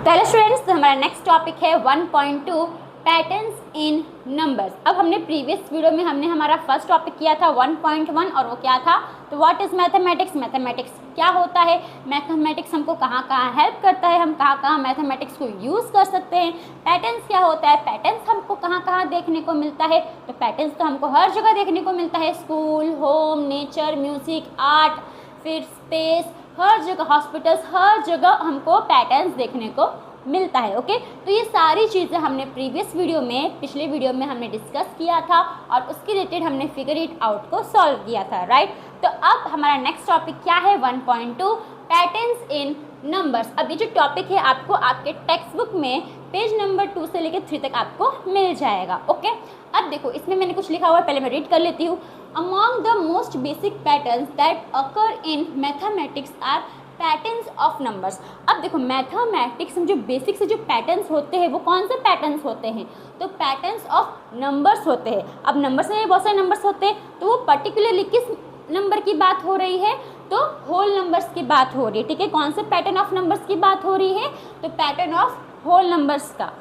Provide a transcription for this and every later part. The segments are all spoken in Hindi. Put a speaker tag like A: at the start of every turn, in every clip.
A: तो हेलो स्टूडेंट्स, तो हमारा नेक्स्ट टॉपिक है 1.2 पैटर्न्स इन नंबर्स। अब हमने प्रीवियस वीडियो में हमारा फर्स्ट टॉपिक किया था 1.1 और वो क्या था, तो व्हाट इज़ मैथमेटिक्स, मैथमेटिक्स क्या होता है, मैथमेटिक्स हमको कहाँ कहाँ हेल्प करता है, हम कहाँ कहाँ मैथमेटिक्स को यूज़ कर सकते हैं, पैटर्न्स क्या होता है, पैटर्न्स हमको कहाँ कहाँ देखने को मिलता है। तो पैटर्न्स तो हमको हर जगह देखने को मिलता है, school, home, nature, music, art, फिर स्पेस, हर जगह, हॉस्पिटल्स, हर जगह हमको पैटर्न्स देखने को मिलता है। ओके, तो ये सारी चीज़ें हमने प्रीवियस वीडियो में, पिछले वीडियो में हमने डिस्कस किया था और उसके रिलेटेड हमने फिगर इट आउट को सॉल्व किया था, राइट। तो अब हमारा नेक्स्ट टॉपिक क्या है, 1.2 पैटर्न्स इन नंबर्स। अब ये जो टॉपिक है आपको आपके टेक्स्ट बुक में पेज नंबर 2 से लेकर 3 तक आपको मिल जाएगा। ओके, अब देखो इसमें मैंने कुछ लिखा हुआ है, पहले मैं रीड कर लेती हूँ। Among the most basic patterns that occur in mathematics are patterns of numbers. अब देखो मैथमेटिक्स में जो बेसिक से जो पैटर्न्स होते हैं वो कौन से पैटर्न्स होते हैं, तो पैटर्न्स ऑफ नंबर्स होते हैं। अब नंबर्स में बहुत सारे नंबर्स होते हैं, तो वो पर्टिकुलरली किस नंबर की बात हो रही है, तो होल नंबर्स की बात हो रही है। ठीक है, कौन से पैटर्न ऑफ नंबर्स की बात हो रही है, तो पैटर्न ऑफ होल नंबर्स का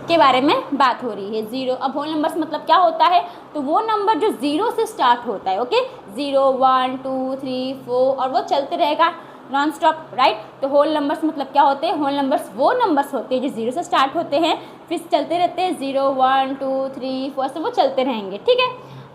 A: के बारे में बात हो रही है। जीरो, अब होल नंबर्स मतलब क्या होता है, तो वो नंबर जो जीरो से स्टार्ट होता है। ओके, 0 1 2 3 4 और वो चलते रहेगा नॉन स्टॉप, राइट। तो होल नंबर्स मतलब क्या होते हैं, होल नंबर्स वो नंबर्स होते हैं जो जीरो से स्टार्ट होते हैं, फिर चलते रहते हैं 0 1 2 3 4 से वो चलते रहेंगे। ठीक है,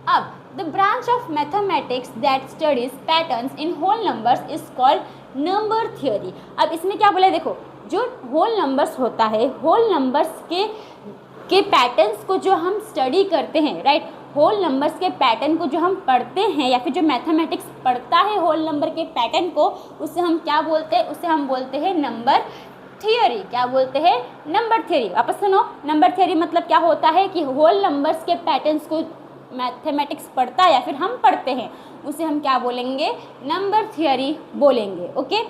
A: अब the branch of mathematics that studies patterns in whole numbers is called number theory. अब इसमें क्या बोला, देखो जो होल नंबर्स होता है, होल नंबर्स के पैटर्न्स को जो हम स्टडी करते हैं, राइट, होल नंबर्स के पैटर्न को जो हम पढ़ते हैं या फिर जो मैथमेटिक्स पढ़ता है होल नंबर के पैटर्न को, उससे हम क्या बोलते हैं, उससे हम बोलते हैं नंबर थियोरी। क्या बोलते हैं, नंबर थियोरी। वापस सुनो, नंबर थियोरी मतलब क्या होता है कि होल नंबर्स के पैटर्न्स को मैथमेटिक्स पढ़ता है या फिर हम पढ़ते हैं, उसे हम क्या बोलेंगे, नंबर थियोरी बोलेंगे। Okay,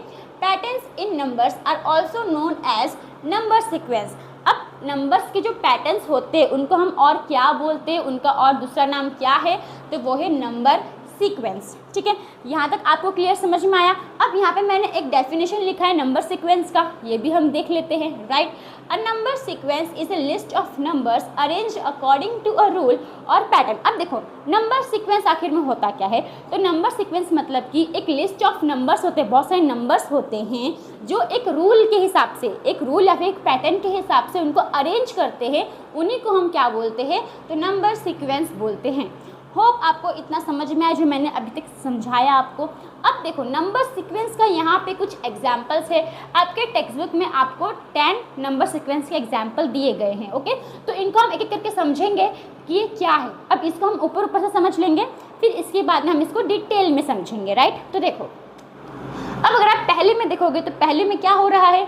A: patterns in numbers are also known as number sequence. अब नंबर्स के जो पैटर्न्स होते हैं उनको हम और क्या बोलते हैं, उनका और दूसरा नाम क्या है, तो वो है नंबर सीक्वेंस। ठीक है, यहाँ तक आपको क्लियर समझ में आया। अब यहाँ पे मैंने एक डेफिनेशन लिखा है नंबर सीक्वेंस का, ये भी हम देख लेते हैं, right. A number sequence is a list of numbers arrange according to a rule और पैटर्न। अब देखो नंबर सीक्वेंस आखिर में होता क्या है, तो नंबर सीक्वेंस मतलब कि एक लिस्ट ऑफ नंबर्स होते हैं, बहुत सारे नंबर्स होते हैं जो एक रूल के हिसाब से, एक रूल या फिर एक पैटर्न के हिसाब से उनको अरेंज करते हैं, उन्हीं को हम क्या बोलते हैं, तो नंबर सीक्वेंस बोलते हैं। होप आपको इतना समझ में आया जो मैंने अभी तक समझाया आपको। अब देखो नंबर सीक्वेंस का यहाँ पे कुछ एग्जाम्पल्स है, आपके टेक्स्ट बुक में आपको 10 नंबर सीक्वेंस के एग्जाम्पल दिए गए हैं। ओके, तो इनको हम एक एक करके समझेंगे कि ये क्या है। अब इसको हम ऊपर ऊपर से समझ लेंगे, फिर इसके बाद में हम इसको डिटेल में समझेंगे, राइट। तो देखो अब अगर आप पहले में देखोगे तो पहले में क्या हो रहा है,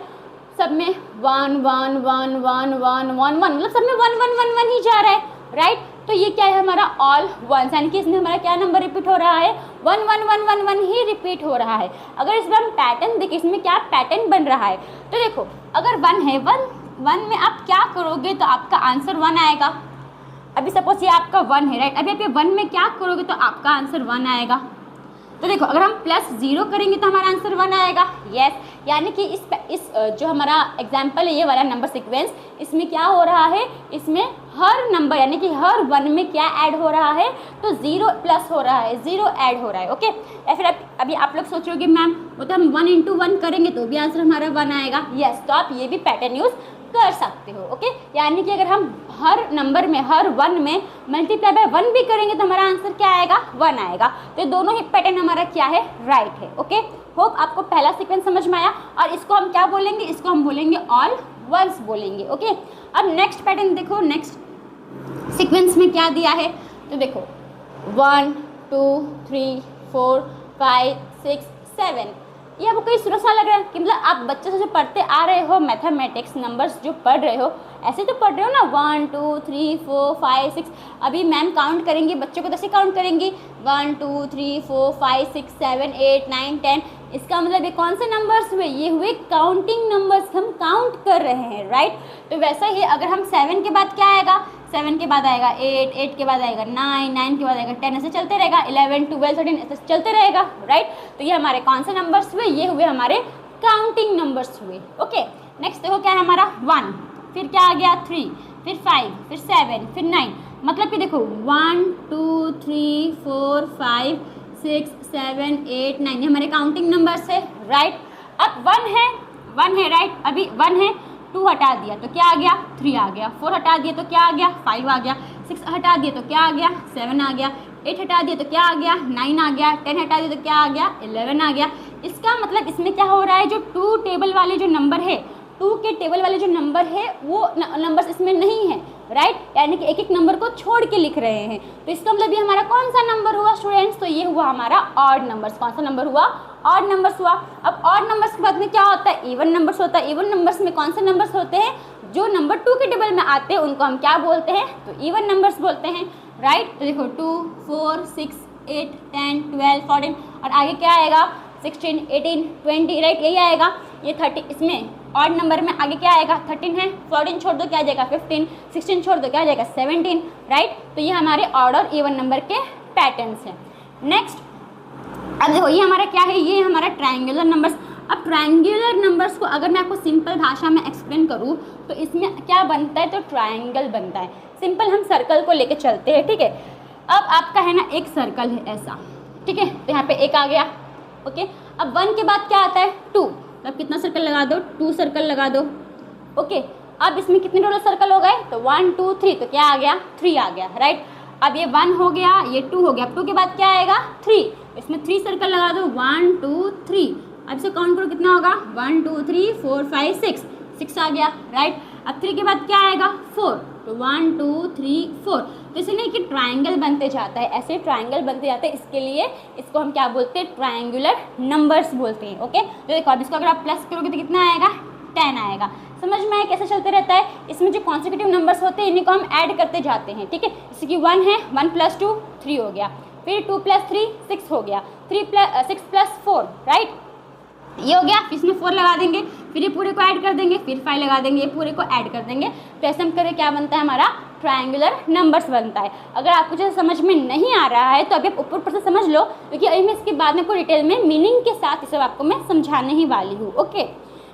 A: सब में 1 1 1 1 1 1 1, मतलब सब में 1 1 1 1 ही जा रहा है, राइट। तो ये क्या है, हमारा ऑल वंस, यानी कि इसमें हमारा क्या नंबर रिपीट हो रहा है, 1 1 1 1 1 ही रिपीट हो रहा है। अगर इसमें हम पैटर्न देखें, इसमें क्या पैटर्न बन रहा है, तो देखो अगर 1 है, 1 में आप क्या करोगे तो आपका आंसर 1 आएगा। अभी सपोज ये आपका 1 है, राइट, अभी आप ये 1 में क्या करोगे तो आपका आंसर 1 आएगा। तो देखो अगर हम +0 करेंगे तो हमारा आंसर 1 आएगा। यस, यानी कि इस जो हमारा एग्जाम्पल है ये वाला नंबर सीक्वेंस, इसमें क्या हो रहा है, इसमें हर नंबर यानी कि हर 1 में क्या ऐड हो रहा है, तो 0 प्लस हो रहा है, 0 ऐड हो रहा है। ओके, या फिर अभी आप लोग सोच रहे हो कि मैम वो तो हम 1 × 1 करेंगे तो भी आंसर हमारा 1 आएगा। यस, तो आप ये भी पैटर्न यूज़ कर सकते हो। ओके, यानी कि अगर हम हर नंबर में, हर 1 में मल्टीप्लाई बाय 1 भी करेंगे तो हमारा आंसर क्या आएगा, 1 आएगा। तो दोनों ही पैटर्न हमारा क्या है, राइट है। ओके, होप आपको पहला सीक्वेंस समझ में आया। और इसको हम क्या बोलेंगे, इसको हम बोलेंगे ऑल वंस बोलेंगे। ओके, अब नेक्स्ट पैटर्न देखो, नेक्स्ट सीक्वेंस में क्या दिया है, तो देखो 1 2 3 4 5 6 7। ये आपको कई सुना सा लग रहा है कि मतलब आप बच्चे से जो पढ़ते आ रहे हो मैथमेटिक्स, नंबर्स जो पढ़ रहे हो, ऐसे तो पढ़ रहे हो ना, 1 2 3 4 5 6। अभी मैम काउंट करेंगी, बच्चों को कैसे काउंट करेंगी, 1 2 3 4 5 6 7 8 9 10। इसका मतलब ये कौन से नंबर्स हुए, ये हुए काउंटिंग नंबर्स, हम काउंट कर रहे हैं, राइट। तो वैसा ही अगर हम 7 के बाद क्या आएगा, 7 के बाद आएगा 8, 8 के बाद आएगा 9, 9 के बाद आएगा 10, ऐसे चलते रहेगा, 11 12 13 ऐसे चलते रहेगा, राइट। तो ये हमारे कौन से नंबर्स हुए, ये हुए हमारे काउंटिंग नंबर्स हुए। ओके, नेक्स्ट देखो क्या है हमारा 1, फिर क्या आ गया 3, फिर 5, फिर 7, फिर 9, मतलब कि देखो 1 2 3 4 5 6 7 8 9 ये हमारे काउंटिंग नंबर्स है, राइट। अब 1 है राइट, अभी 1 है, 2 हटा दिया तो क्या आ गया 3 आ गया, 4 हटा दिया तो क्या आ गया 5 आ गया, 6 हटा दिया तो क्या आ गया 7 आ गया, 8 हटा दिया तो क्या आ गया 9 आ गया, 10 हटा दिया तो क्या आ गया 11 आ गया। इसका मतलब इसमें क्या हो रहा है, जो 2 टेबल वाले जो नंबर है, 2 के टेबल वाले जो नंबर है वो नंबर्स इसमें नहीं है, राइट, यानी कि एक एक नंबर को छोड़ के लिख रहे हैं। तो इसका मतलब ये हमारा कौन सा नंबर हुआ स्टूडेंट्स, तो ये हुआ हमारा ऑड नंबर्स। कौन सा नंबर हुआ, ऑड नंबर्स हुआ। अब ऑड नंबर्स के बाद में क्या होता है, इवन नंबर्स होता है। इवन नंबर्स में कौन से नंबर्स होते हैं, जो नंबर 2 के टेबल में आते हैं उनको हम क्या बोलते हैं, तो इवन नंबर्स बोलते हैं, राइट। तो देखो 2 4 6 8 10 12 14 और आगे क्या आएगा 16 18 20, राइट, यही आएगा। ये 30, इसमें ऑड नंबर में आगे क्या आएगा 13 है, 14 छोड़ दो क्या आ जाएगा 15, 16 छोड़ दो क्या आ जाएगा 17, राइट। तो ये हमारे ऑड और इवन नंबर के पैटर्न्स हैं। नेक्स्ट अब देखो ये हमारा क्या है, ये हमारा ट्रायंगुलर नंबर्स। अब ट्रायंगुलर नंबर्स को अगर मैं आपको सिंपल भाषा में एक्सप्लेन करूँ तो इसमें क्या बनता है, तो ट्रायंगल बनता है। सिंपल हम सर्कल को लेके चलते हैं, ठीक है। अब आपका है ना एक सर्कल है ऐसा, ठीक है, तो यहाँ पे एक आ गया, ओके। अब 1 के बाद क्या आता है 2, अब कितना सर्कल लगा दो 2 सर्कल लगा दो, ओके। अब इसमें कितने टोटल सर्कल हो गए, तो 1 2 3, तो क्या आ गया 3 आ गया, राइट। अब ये 1 हो गया, ये 2 हो गया, अब 2 के बाद क्या आएगा 3, इसमें 3 सर्कल लगा दो 1 2 3। अब इसे काउंट करो कितना होगा 1 2 3 4 5 6 आ गया, राइट। अब 3 के बाद क्या आएगा 4, तो 1 2 3 4। तो इसलिए कि ट्रायंगल बनते जाता है, ऐसे ट्रायंगल बनते जाते हैं, इसके लिए इसको हम क्या बोलते हैं, ट्रायंगुलर नंबर्स बोलते हैं, ओके। तो देखो अब इसको अगर आप प्लस करोगे तो कितना आएगा 10 आएगा। समझ में आया कैसे चलते रहता है। इसमें जो कॉन्सेक्यूटिव नंबर्स होते हैं इन्हीं को हम ऐड करते जाते हैं, ठीक है। जैसे कि 1 है, 1 + 2 3 हो गया, फिर 2 + 3 6 हो गया, 6 + 4, राइट, ये हो गया। फिर इसमें 4 लगा देंगे, फिर ये पूरे को ऐड कर देंगे, फिर 5 लगा देंगे, ये पूरे को ऐड कर देंगे। तो ऐसे हम करें क्या बनता है हमारा ट्रायंगुलर नंबर्स बनता है। अगर आपको जैसे समझ में नहीं आ रहा है तो अभी आप ऊपर से समझ लो, क्योंकि अभी मैं इसके बाद में कोई डिटेल में मीनिंग के साथ ये सब आपको मैं समझाने ही वाली हूँ, ओके।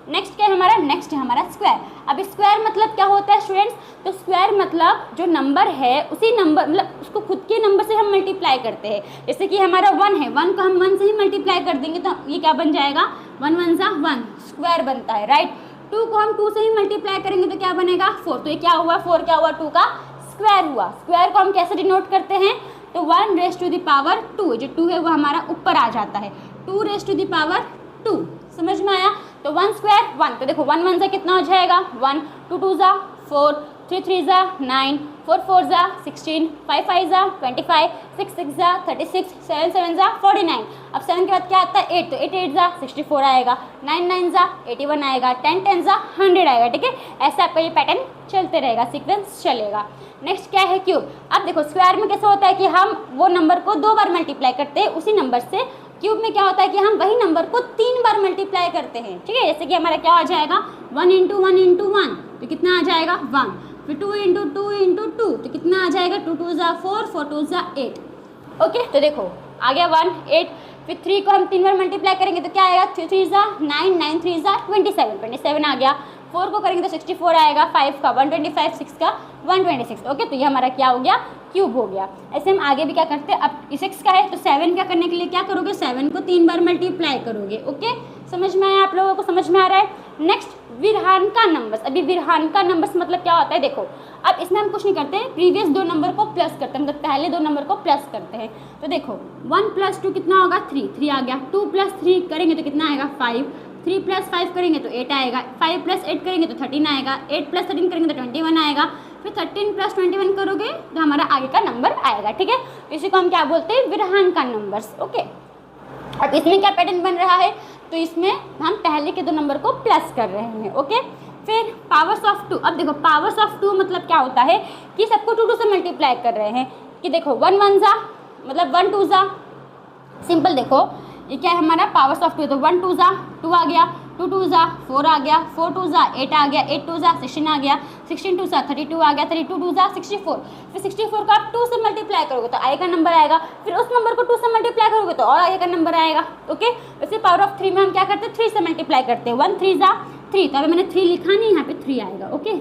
A: नेक्स्ट क्या है हमारा, नेक्स्ट है हमारा स्क्वायर। अब स्क्वायर मतलब क्या होता है स्टूडेंट्स, तो स्क्वायर मतलब जो नंबर है उसी नंबर मतलब उसको खुद के नंबर से हम मल्टीप्लाई करते हैं। जैसे कि हमारा 1 है, 1 को हम 1 से ही मल्टीप्लाई कर देंगे तो ये क्या बन जाएगा 1 1 = 1, स्क्वायर बनता है, राइट। 2 को हम 2 से ही मल्टीप्लाई करेंगे तो क्या बनेगा 4, तो ये क्या हुआ 4 क्या हुआ 2 का स्क्वायर हुआ। स्क्वायर को हम कैसे डिनोट करते हैं, तो 1⁻², जो 2 है वो हमारा ऊपर आ जाता है, 2⁻²। समझ में आया। तो 1 स्क्वायर 1, तो देखो 1 1 से कितना हो जाएगा 1, 2 2 = 4, 3 3 = 9, 4 4 = 16, 5 5 = 25, 6 6 = 36, 7 7 = 49। अब 7 के बाद क्या आता है 8, तो 8 8 = 64 आएगा, 9 9 = 81 आएगा, 10 10 = 100 आएगा, ठीक है। ऐसे आपका ये पैटर्न चलते रहेगा, सीक्वेंस चलेगा। नेक्स्ट क्या है क्यूब। अब देखो स्क्वायर में कैसे होता है कि हम वो नंबर को 2 बार मल्टीप्लाई करते हैं उसी नंबर से। क्यूब में क्या होता है कि हम वही नंबर को 3 बार मल्टीप्लाई करते हैं, ठीक है। जैसे कि हमारा क्या आ जाएगा 1 × 1 × 1, तो कितना आ जाएगा 1, फिर 2 × 2 × 2, तो कितना आ जाएगा 2 2 = 4, 4 2 = 8, ओके। तो देखो आ गया 1 8, फिर 3 को हम 3 बार मल्टीप्लाई करेंगे तो क्या आएगा 3 3 = 9, 9 3 = 27, 27 आ गया। 4 को करेंगे तो 64 आएगा, 5 का 125, 6 का 126, ओके। तो ये हमारा क्या हो गया क्यूब हो गया। ऐसे हम आगे भी क्या करते हैं, अब 6 का है तो 7 क्या करने के लिए क्या करोगे 7 को 3 बार मल्टीप्लाई करोगे, ओके। समझ में आया आप लोगों को, समझ में आ रहा है। नेक्स्ट विरहान नंबर्स। अभी विरहान नंबर्स मतलब क्या होता है, देखो अब इसमें हम कुछ नहीं करते, प्रीवियस 2 नंबर को प्लस करते हैं, मतलब पहले 2 नंबर को प्लस करते हैं। तो देखो 1 + 2 कितना होगा 3, 3 आ गया, 2 + 3 करेंगे तो कितना आएगा 5, 3 + 5 करेंगे तो 8 आएगा, 5 + 8 करेंगे तो 13 आएगा, 8 + 13 करेंगे तो 21 आएगा, फिर 13 + 21 करोगे तो हमारा आगे का नंबर आएगा, ठीक है। इसी को हम क्या बोलते हैं विरहान नंबर्स, ओके। अब इसमें क्या पैटर्न बन रहा है, तो इसमें हम पहले के 2 नंबर को प्लस कर रहे हैं, ओके। फिर पावर्स ऑफ 2। अब देखो पावर्स ऑफ 2 मतलब क्या होता है कि सबको 2 2 से मल्टीप्लाई कर रहे हैं। कि देखो 1 1 = मतलब 1 2 = सिंपल, देखो ये क्या है हमारा पावर्स ऑफ 2, तो 1 2 = 2 आ गया, 2 2 = 4 आ गया, 4 2 = 8 आ गया, 8 2 = 16 आ गया, 16 2 = 32 आ गया, 32 2 = 64। फिर 64 को आप 2 से मल्टीप्लाई करोगे तो आगे का नंबर आएगा, फिर उस नंबर को 2 से मल्टीप्लाई करोगे तो और आगे का नंबर आएगा, ओके। वैसे पावर ऑफ 3 में हम क्या करते हैं 3 से मल्टीप्लाई करते हैं, 1 3 = 3, तो अभी मैंने 3 लिखा नहीं, यहाँ पे 3 आएगा। ओके,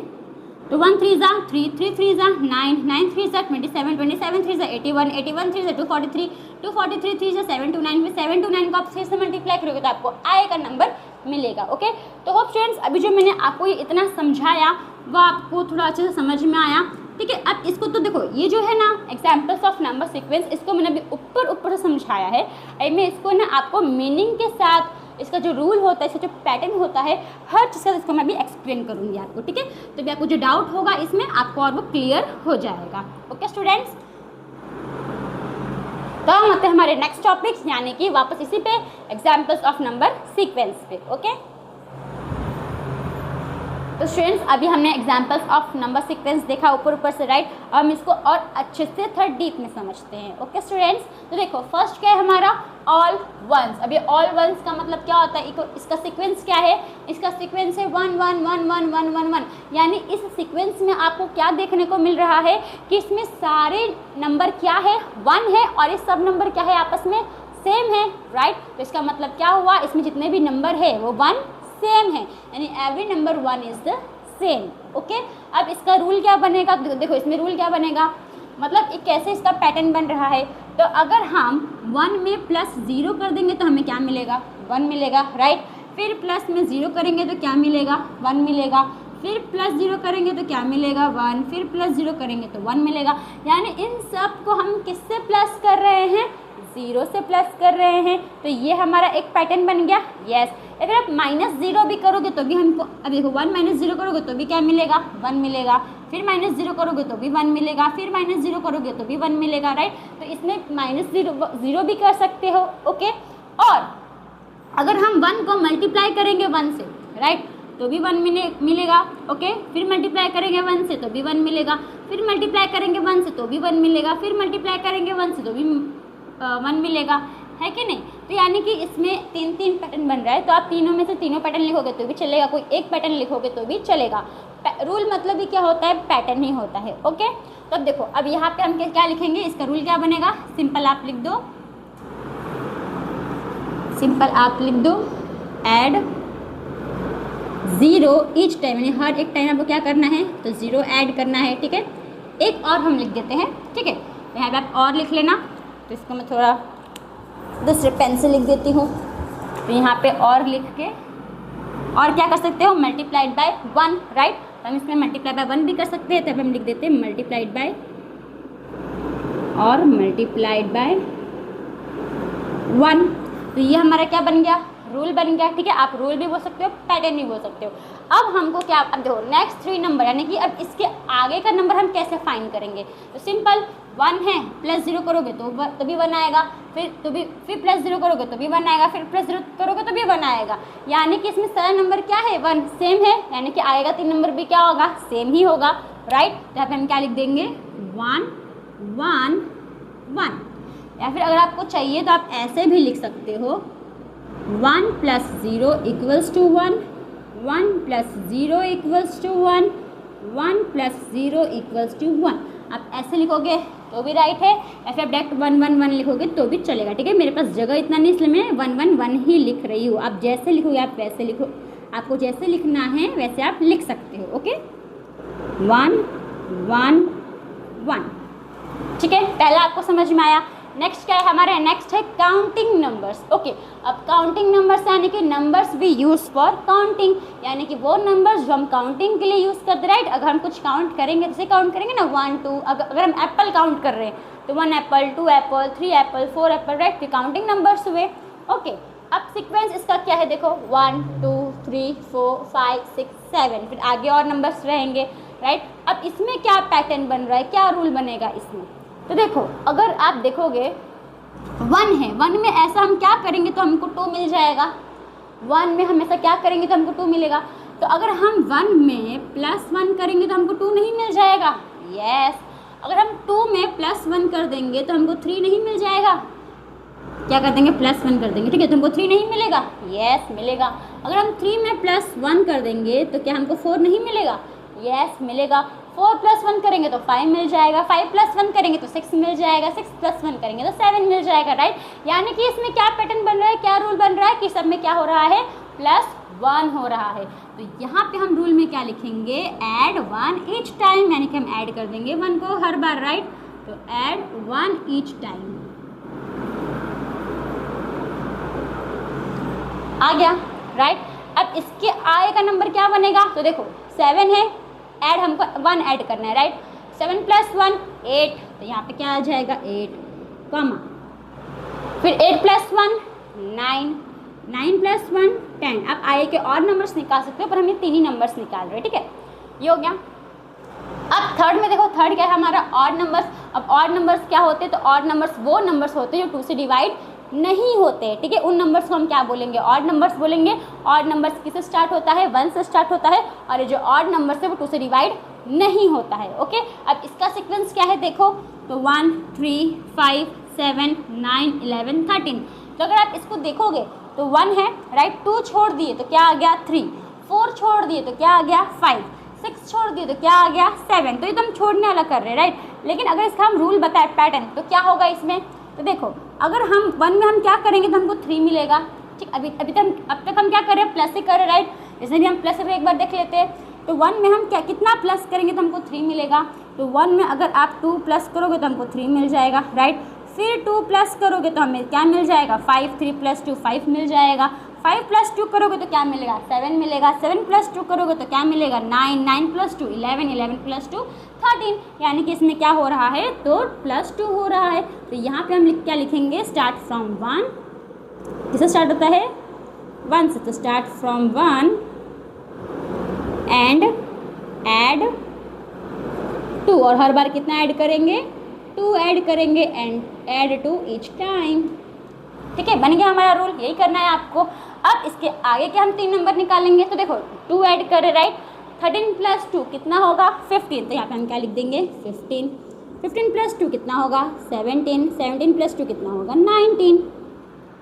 A: तो 1 3 ज़ा 3, 3 3 ज़ा 9, 9 3 ज़ा 27, 27 3 ज़ा 81, 81 3 ज़ा 243, 243 3 ज़ा 729, फिर 729 को आप 6 से मल्टीप्लाई करोगे तो आपको आए का नंबर मिलेगा। ओके, तो होप स्टूडेंट्स अभी जो मैंने आपको ये इतना समझाया वो आपको थोड़ा अच्छे से समझ में आया। ठीक है, अब इसको तो देखो, ये जो है ना एग्जाम्पल्स ऑफ नंबर सीक्वेंस, इसको मैंने अभी ऊपर से समझाया है। अब मैं इसको ना आपको मीनिंग के साथ, इसका जो रूल होता है, इसका जो पैटर्न होता है, हर चीज़ का इसको मैं भी एक्सप्लेन करूँगी आपको। ठीक है, तो भी आपको जो डाउट होगा इसमें आपको और वो क्लियर हो जाएगा। ओके स्टूडेंट्स, तो हम आते हैं हमारे नेक्स्ट टॉपिक, यानी कि वापस इसी पे एग्जाम्पल्स ऑफ नंबर सीक्वेंस पे। ओके, तो स्टूडेंट्स अभी हमने एग्जाम्पल्स ऑफ नंबर सीक्वेंस देखा ऊपर से, राइट। अब हम इसको और अच्छे से थोड़ा डीप में समझते हैं। ओके स्टूडेंट्स, तो देखो फर्स्ट क्या है हमारा ऑल वंस। अभी ऑल वंस का मतलब क्या होता है, इसका सीक्वेंस क्या है, इसका सीक्वेंस है 1 1 1 1 1 1 1, यानी इस सीक्वेंस में आपको क्या देखने को मिल रहा है कि इसमें सारे नंबर क्या है, 1 है, और ये सब नंबर क्या है, आपस में सेम है, राइट। तो इसका मतलब क्या हुआ, इसमें जितने भी नंबर है वो 1 सेम है, यानी every number 1 is the same. Okay, अब इसका रूल क्या बनेगा, देखो इसमें रूल क्या बनेगा, मतलब एक कैसे इसका पैटर्न बन रहा है। तो अगर हम 1 में प्लस 0 कर देंगे तो हमें क्या मिलेगा, 1 मिलेगा, राइट। फिर प्लस में 0 करेंगे तो क्या मिलेगा, 1 मिलेगा। फिर प्लस 0 करेंगे तो क्या मिलेगा, 1। फिर प्लस 0 करेंगे तो 1 मिलेगा, यानी इन सब को हम किससे प्लस कर रहे हैं, 0 से प्लस कर रहे हैं। तो ये हमारा एक पैटर्न बन गया। यस, अगर आप -0 भी करोगे तो भी हमको, अब देखो 1 -0 करोगे तो भी क्या मिलेगा, 1 मिलेगा। फिर -0 करोगे तो भी 1 मिलेगा। फिर -0 करोगे तो भी 1 मिलेगा, राइट। तो इसमें -0 भी कर सकते हो। ओके, और अगर हम 1 को मल्टीप्लाई करेंगे 1 से, राइट, तो भी 1 मिलेगा। ओके, फिर मल्टीप्लाई करेंगे 1 से तो भी 1 मिलेगा। फिर मल्टीप्लाई करेंगे 1 से तो भी 1 मिलेगा। फिर मल्टीप्लाई करेंगे 1 से तो भी 1 मिलेगा, है कि नहीं। तो यानी कि इसमें 3 पैटर्न बन रहा है, तो आप तीनों में से तीनों पैटर्न लिखोगे तो भी चलेगा, कोई एक पैटर्न लिखोगे तो भी चलेगा। रूल मतलब ही क्या होता है, पैटर्न ही होता है। ओके, तो अब देखो, अब यहाँ पे हम क्या लिखेंगे, इसका रूल क्या बनेगा, सिंपल आप लिख दो, ऐड 0 ईच टाइम, यानी हर एक टाइम आपको क्या करना है, तो 0 ऐड करना है। ठीक है, एक और हम लिख देते हैं। ठीक है, यहाँ पे आप और लिख लेना, तो इसको मैं थोड़ा दूसरे पेन से लिख देती हूँ। तो यहाँ पे और लिख के, और क्या कर सकते हो, मल्टीप्लाइड बाय 1, राइट। तो हम इसमें मल्टीप्लाई बाय 1 भी कर सकते हैं, तब हम लिख देते हैं मल्टीप्लाइड बाय और मल्टीप्लाइड बाय 1। तो ये हमारा क्या बन गया, रूल बन गया। ठीक है, आप रूल भी बोल सकते हो, पैटर्न भी बोल सकते हो। अब हमको क्या, अब देखो नेक्स्ट 3 नंबर, यानी कि अब इसके आगे का नंबर हम कैसे फाइंड करेंगे। तो सिंपल 1 है, प्लस 0 करोगे तो भी 1 आएगा। फिर प्लस 0 करोगे तो भी 1 आएगा। फिर प्लस 0 करोगे तो भी 1 आएगा, यानी कि इसमें सारा नंबर क्या है, 1 सेम है, यानी कि आएगा 3 नंबर भी क्या होगा, सेम ही होगा, राइट। तो यहाँ पे हम क्या लिख देंगे, 1 1 1। या फिर अगर आपको चाहिए तो आप ऐसे भी लिख सकते हो, 1 + 0 = 1, 1 + 0 = 1, 1 + 0 = 1। आप ऐसे लिखोगे तो भी राइट है, या फिर आप डायरेक्ट 1 1 1 लिखोगे तो भी चलेगा। ठीक है, मेरे पास जगह इतना नहीं, इसलिए मैं 1 1 1 ही लिख रही हूँ। आप जैसे लिखोगे आप वैसे लिखो, आपको जैसे लिखना है वैसे आप लिख सकते हो। ओके, 1 1 1। ठीक है, पहला आपको समझ में आया। नेक्स्ट क्या है हमारा, नेक्स्ट है काउंटिंग नंबर्स। ओके, अब काउंटिंग नंबर्स यानी कि numbers we use for counting, यानी कि वो नंबर्स जो हम काउंटिंग के लिए यूज़ करते, राइट। अगर हम कुछ काउंट करेंगे, जैसे काउंट करेंगे ना 1 2, अगर हम एप्पल काउंट कर रहे हैं तो 1 Apple, 2 Apple, 3 Apple, 4 Apple, right. ये काउंटिंग नंबर्स हुए। ओके, अब सीक्वेंस इसका क्या है, देखो 1 2 3 4 5 6 7, फिर आगे और नंबर्स रहेंगे, राइट। अब इसमें क्या पैटर्न बन रहा है, क्या रूल बनेगा इसमें, तो देखो अगर आप देखोगे 1 है, 1 में ऐसा हम क्या करेंगे तो हमको 2 मिल जाएगा। 1 में हम ऐसा क्या करेंगे तो हमको 2 मिलेगा। तो अगर हम 1 में +1 करेंगे तो हमको 2 नहीं मिल जाएगा। यस, अगर हम 2 में +1 कर देंगे तो हमको 3 नहीं मिल जाएगा। क्या कर देंगे, +1 कर देंगे, ठीक है, तो हमको 3 नहीं मिलेगा। यस, मिलेगा। अगर हम 3 में +1 कर देंगे तो क्या हमको 4 नहीं मिलेगा। यस, मिलेगा। 4 + 1 करेंगे तो 5 मिल जाएगा। 5 + 1 करेंगे तो 6 मिल जाएगा। 6 + 1 करेंगे तो 7 मिल जाएगा, राइट। यानी कि इसमें क्या पैटर्न बन रहा है, क्या रूल बन रहा है कि सब में क्या हो रहा है, +1 हो रहा है। तो यहाँ पे हम रूल में क्या लिखेंगे, ऐड 1 ईच टाइम, यानी कि हम ऐड कर देंगे 1 को हर बार, राइट। तो ऐड 1 ईच टाइम आ गया, राइट। अब इसके आगे का नंबर क्या बनेगा, तो देखो 7 है, ऐड हमको 1 ऐड करना है, राइट। 7 + 1 8, तो यहाँ पे क्या आ जाएगा 8, कॉमा, फिर 8 + 1 9, 9 + 1 10। अब आगे के और नंबर्स निकाल सकते हो, पर हम ये 3 ही नंबर्स निकाल रहे हैं, ठीक है। ये हो गया। अब थर्ड में देखो, थर्ड क्या है हमारा, ऑड नंबर्स। अब ऑड नंबर्स क्या होते हैं, तो ऑड नंबर्स वो नंबर्स होते हैं जो 2 से डिवाइड नहीं होते, ठीक है। उन नंबर्स को हम क्या बोलेंगे, ऑड नंबर्स बोलेंगे। ऑड नंबर्स किससे स्टार्ट होता है, 1 से स्टार्ट होता है, और ये जो ऑड नंबर्स है वो 2 से डिवाइड नहीं होता है, ओके। अब इसका सीक्वेंस क्या है देखो, तो 1 3 5 7 9 11 13। तो अगर आप इसको देखोगे तो 1 है, राइट, 2 छोड़ दिए तो क्या आ गया 3, 4 छोड़ दिए तो क्या आ गया 5, 6 छोड़ दिए तो क्या आ गया 7। तो ये तो हम छोड़ने वाला कर रहे हैं, राइट। लेकिन अगर इसका हम रूल बताए पैटर्न, तो क्या होगा इसमें, तो देखो अगर हम 1 में हम क्या करेंगे तो हमको 3 मिलेगा, ठीक। अब तक हम क्या कर रहे हैं, प्लस ही कर रहे हैं, राइट। इसलिए हम प्लस एक बार देख लेते हैं। तो 1 में हम क्या कितना प्लस करेंगे तो हमको 3 मिलेगा। तो 1 में अगर आप 2 प्लस करोगे तो हमको 3 मिल जाएगा, राइट। फिर 2 प्लस करोगे तो हमें क्या मिल जाएगा 5, 3 + 2 5 मिल जाएगा। 5 + 2 करोगे तो क्या मिलेगा 7 मिलेगा। 7 + 2 करोगे तो क्या मिलेगा 9, 9 + 2 11, 11 + 2 13। यानी कि इसमें क्या हो रहा है, तो +2 हो रहा है। तो यहाँ पे हम क्या लिखेंगे, स्टार्ट फ्रॉम 1, किससे स्टार्ट होता है 1 से, तो स्टार्ट फ्रॉम 1 एंड ऐड 2, और हर बार कितना ऐड करेंगे 2 ऐड करेंगे, एंड ऐड 2 ईच टाइम, ठीक है। बन गया हमारा रूल, यही करना है आपको। अब इसके आगे के हम 3 नंबर निकालेंगे, तो देखो 2 ऐड कर रहे, राइट। 13 + 2 कितना होगा 15, तो यहाँ पे हम क्या लिख देंगे 15। 15 + 2 कितना होगा 17, 17 + 2 कितना होगा 19।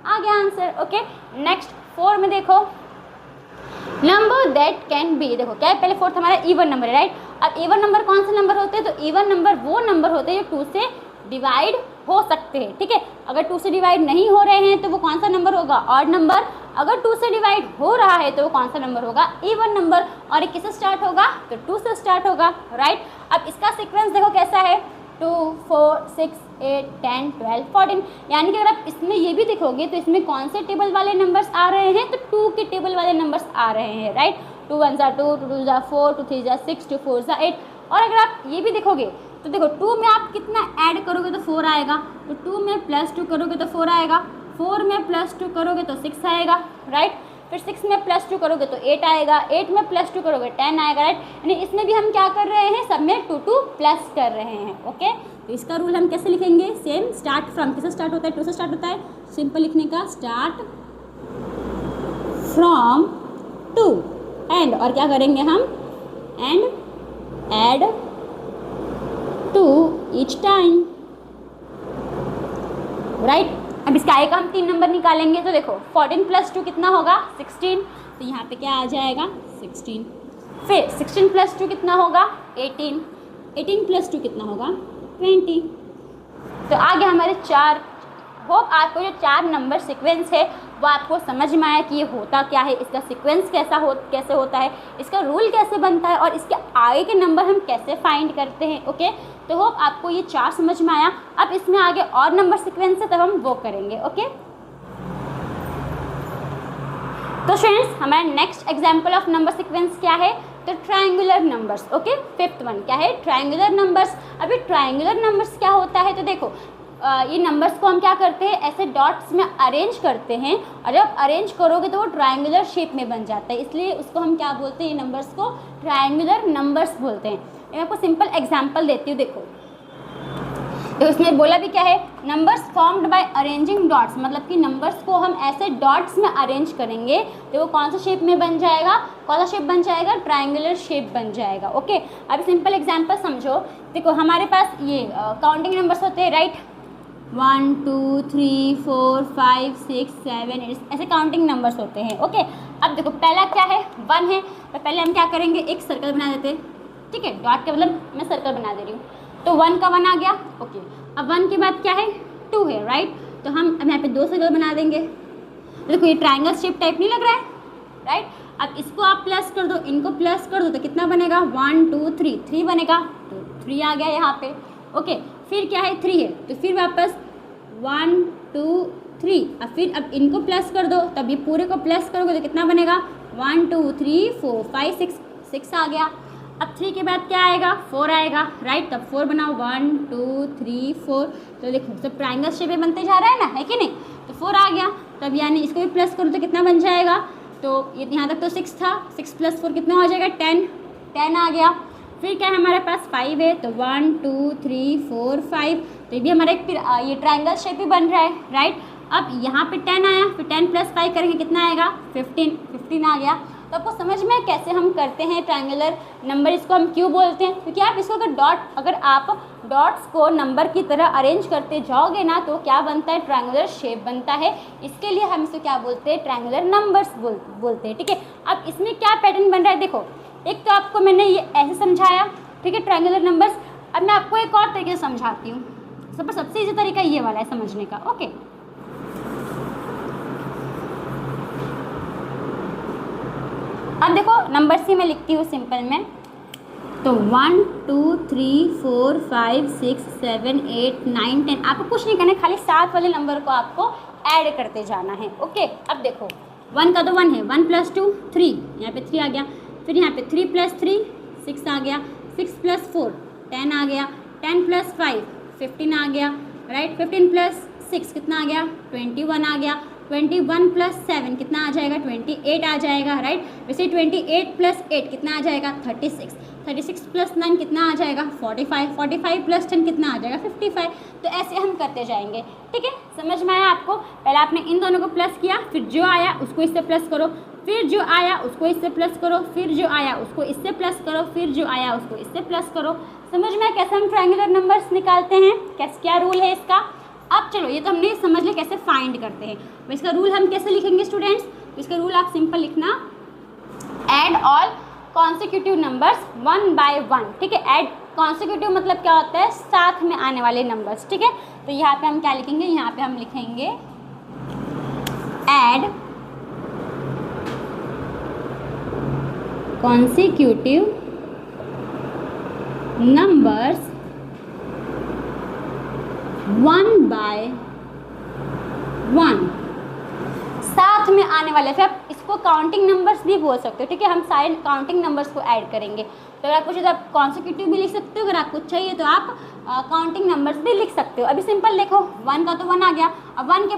A: आ गया आंसर, ओके। नेक्स्ट 4 में देखो, नंबर दैट कैन बी, देखो क्या है, पहले 4th हमारा इवन नंबर है, राइट। अब इवन नंबर कौन से नंबर होते हैं, तो इवन नंबर वो नंबर होते हैं जो 2 से डिवाइड हो सकते हैं, ठीक है। अगर 2 से डिवाइड नहीं हो रहे हैं तो वो कौन सा नंबर होगा, ऑड नंबर। अगर 2 से डिवाइड हो रहा है तो वो कौन सा नंबर होगा, इवन नंबर। और ये किससे स्टार्ट होगा, तो 2 से स्टार्ट होगा, राइट। अब इसका सीक्वेंस देखो कैसा है, 2 4 6 8 10 12 14। यानी कि अगर आप इसमें ये भी देखोगे तो इसमें कौन से टेबल वाले नंबर्स आ रहे हैं, तो 2 के टेबल वाले नंबर्स आ रहे हैं, राइट। 2 1 = 2, 2 2 = 4, 2 3 = 6, 2 4 = 8। और अगर आप ये भी देखोगे तो देखो 2 में आप कितना ऐड करोगे तो 4 आएगा, तो 2 में +2 करोगे तो 4 आएगा, 4 में +2 करोगे तो 6 आएगा, राइट। फिर 6 में +2 करोगे तो 8 आएगा, 8 में +2 करोगे 10 आएगा, राइट। यानी इसमें भी हम क्या कर रहे हैं, सब में 2 2 प्लस कर रहे हैं, ओके। तो इसका रूल हम कैसे लिखेंगे, सेम, स्टार्ट फ्रॉम, किससे स्टार्ट होता है 2 से स्टार्ट होता है, सिंपल लिखने का, स्टार्ट फ्रॉम 2 एंड, और क्या करेंगे हम, and add 2 each time, right. अब इसका आगे का हम 3 नंबर निकालेंगे, तो देखो 14 + 2 कितना होगा 16, तो यहाँ पे क्या आ जाएगा 16। फिर 16 + 2 कितना होगा 18, 18 + 2 कितना होगा 20। तो आगे हमारे 4, होप आपको जो 4 नंबर सीक्वेंस है वो आपको समझ में आया कि ये होता क्या है, इसका सीक्वेंस कैसे होता है, इसका रूल कैसे बनता है, और इसके आगे के नंबर हम कैसे फाइंड करते हैं, ओके। तो होप आपको ये 4 समझ में आया। अब इसमें आगे और नंबर सीक्वेंस है तब हम वो करेंगे, ओके। तो फ्रेंड्स हमारा next example of number sequence क्या है, तो triangular numbers, okay. 5th one क्या है, ट्रायंगुलर नंबर्स। अभी ट्रायंगुलर नंबर्स क्या होता है, तो देखो ये नंबर्स को हम क्या करते हैं, ऐसे डॉट्स में अरेंज करते हैं, और जब अरेंज करोगे तो वो ट्रायंगुलर शेप में बन जाता है, इसलिए उसको हम क्या बोलते हैं, ये नंबर्स को ट्रायंगुलर नंबर्स बोलते हैं। मैं आपको सिंपल एग्जांपल देती हूँ, देखो तो इसमें बोला भी क्या है, numbers formed by arranging dots, मतलब कि नंबर्स को हम ऐसे डॉट्स में अरेंज करेंगे तो वो कौन सा शेप में बन जाएगा, कौन सा शेप बन जाएगा, ट्रायंगुलर शेप बन जाएगा, ओके। अब सिंपल एग्जांपल समझो, देखो हमारे पास ये काउंटिंग नंबर्स होते हैं, राइट। 1 2 3 4 5 6 7 8 ऐसे काउंटिंग नंबर्स होते हैं, ओके। अब देखो पहला क्या है 1 है, तो पहले हम क्या करेंगे, एक सर्कल बना देते हैं, ठीक है। डॉट के मतलब मैं सर्कल बना दे रही हूँ, तो 1 का 1 आ गया, ओके। अब 1 के बाद क्या है 2 है, राइट। तो हम अब यहाँ पे 2 सर्कल बना देंगे, देखो ये ट्रायंगल शेप टाइप नहीं लग रहा है, राइट। अब इसको आप प्लस कर दो, इनको प्लस कर दो तो कितना बनेगा 1 2 3 3 बनेगा, तो 3 आ गया यहाँ पे। ओके, फिर क्या है 3 है, तो फिर वापस 1 2 3, अब इनको प्लस कर दो, तब ये पूरे को प्लस करोगे तो कितना बनेगा 1 2 3 4 5 6 6 आ गया। अब 3 के बाद क्या आएगा 4 आएगा, राइट, तब 4 बनाओ 1 2 3 4, तो देखो सब ट्रायंगल शेप में बनते जा रहा है ना, है कि नहीं, तो 4 आ गया। तब यानी इसको भी प्लस करो तो कितना बन जाएगा, तो यहाँ तक तो 6 था, 6 + 4 कितना हो जाएगा 10, 10 आ गया। फिर क्या है हमारे पास 5 है, तो 1 2 3 4 5, तो ये भी हमारा एक ये ट्रायंगल शेप ही बन रहा है, राइट। अब यहाँ पे 10 आया, फिर 10 + 5 करेंगे कितना आएगा 15 आ गया। तो आपको समझ में कैसे हम करते हैं ट्रायंगुलर नंबर, इसको हम क्यों बोलते हैं, क्योंकि आप इसको अगर आप डॉट्स को नंबर की तरह अरेंज करते जाओगे ना तो क्या बनता है ट्रायंगुलर शेप बनता है, इसके लिए हम इसको क्या बोलते हैं ट्रायंगुलर नंबर्स बोलते हैं, ठीक है। अब इसमें क्या पैटर्न बन रहा है, देखो एक तो आपको मैंने ये ऐसे समझाया, ठीक है, ट्रायंगुलर नंबर्स। अब मैं आपको एक और तरीके से समझाती हूँ, सबसे ईजी तरीका ये वाला है समझने का। ओके, अब देखो नंबर सी मैं लिखती हूँ सिंपल में, तो 1 2 3 4 5 6 7 8 9 10, आपको कुछ नहीं करना है, खाली 7 वाले नंबर को आपको ऐड करते जाना है। ओके, अब देखो 1 का तो 1 है, 1 + 2 3, यहाँ पे 3 आ गया, फिर यहाँ पे 3 + 3 6 आ गया, 6 + 4 10 आ गया, 10 + 5 15 आ गया, राइट, 15 + 6 कितना आ गया 21 आ गया, 21 + 7 कितना आ जाएगा 28 आ जाएगा, राइट। वैसे 28 + 8 कितना आ जाएगा 36, 36 + 9 कितना आ जाएगा 45, 45 + 10 कितना आ जाएगा 55। तो ऐसे हम करते जाएंगे, ठीक है, समझ में आया आपको। पहले आपने इन दोनों को प्लस किया, फिर जो आया उसको इससे प्लस करो, फिर जो आया उसको इससे प्लस करो, फिर जो आया उसको इससे प्लस करो, फिर जो आया उसको इससे प्लस करो। समझ में कैसे हम ट्रायंगुलर नंबर्स निकालते हैं, क्या रूल है इसका। अब चलो ये तो हमने समझ लिया कैसे फाइंड करते हैं, तो इसका रूल हम कैसे लिखेंगे स्टूडेंट्स, इसका रूल आप सिंपल लिखना, add all consecutive numbers 1 by 1, ठीक है। ऐड कॉन्सिक्यूटिव मतलब क्या होता है, साथ में आने वाले नंबर्स, ठीक है। तो यहाँ पे हम क्या लिखेंगे, यहाँ पे हम लिखेंगे ऐड कॉन्सिक्यूटिव नंबर्स 1 by 1, साथ में आने वाले, फिर आप इसको काउंटिंग नंबर्स भी बोल सकते हो, ठीक है। हम सारे काउंटिंग नंबर्स को ऐड करेंगे, तो अगर आपको चाहिए तो आप कॉन्सिक्यूटिव भी लिख सकते हो, अगर आपको चाहिए तो आप काउंटिंग नंबर्स भी लिख सकते हो। अभी सिंपल देखो 1 का तो 1 आ गया, अब 1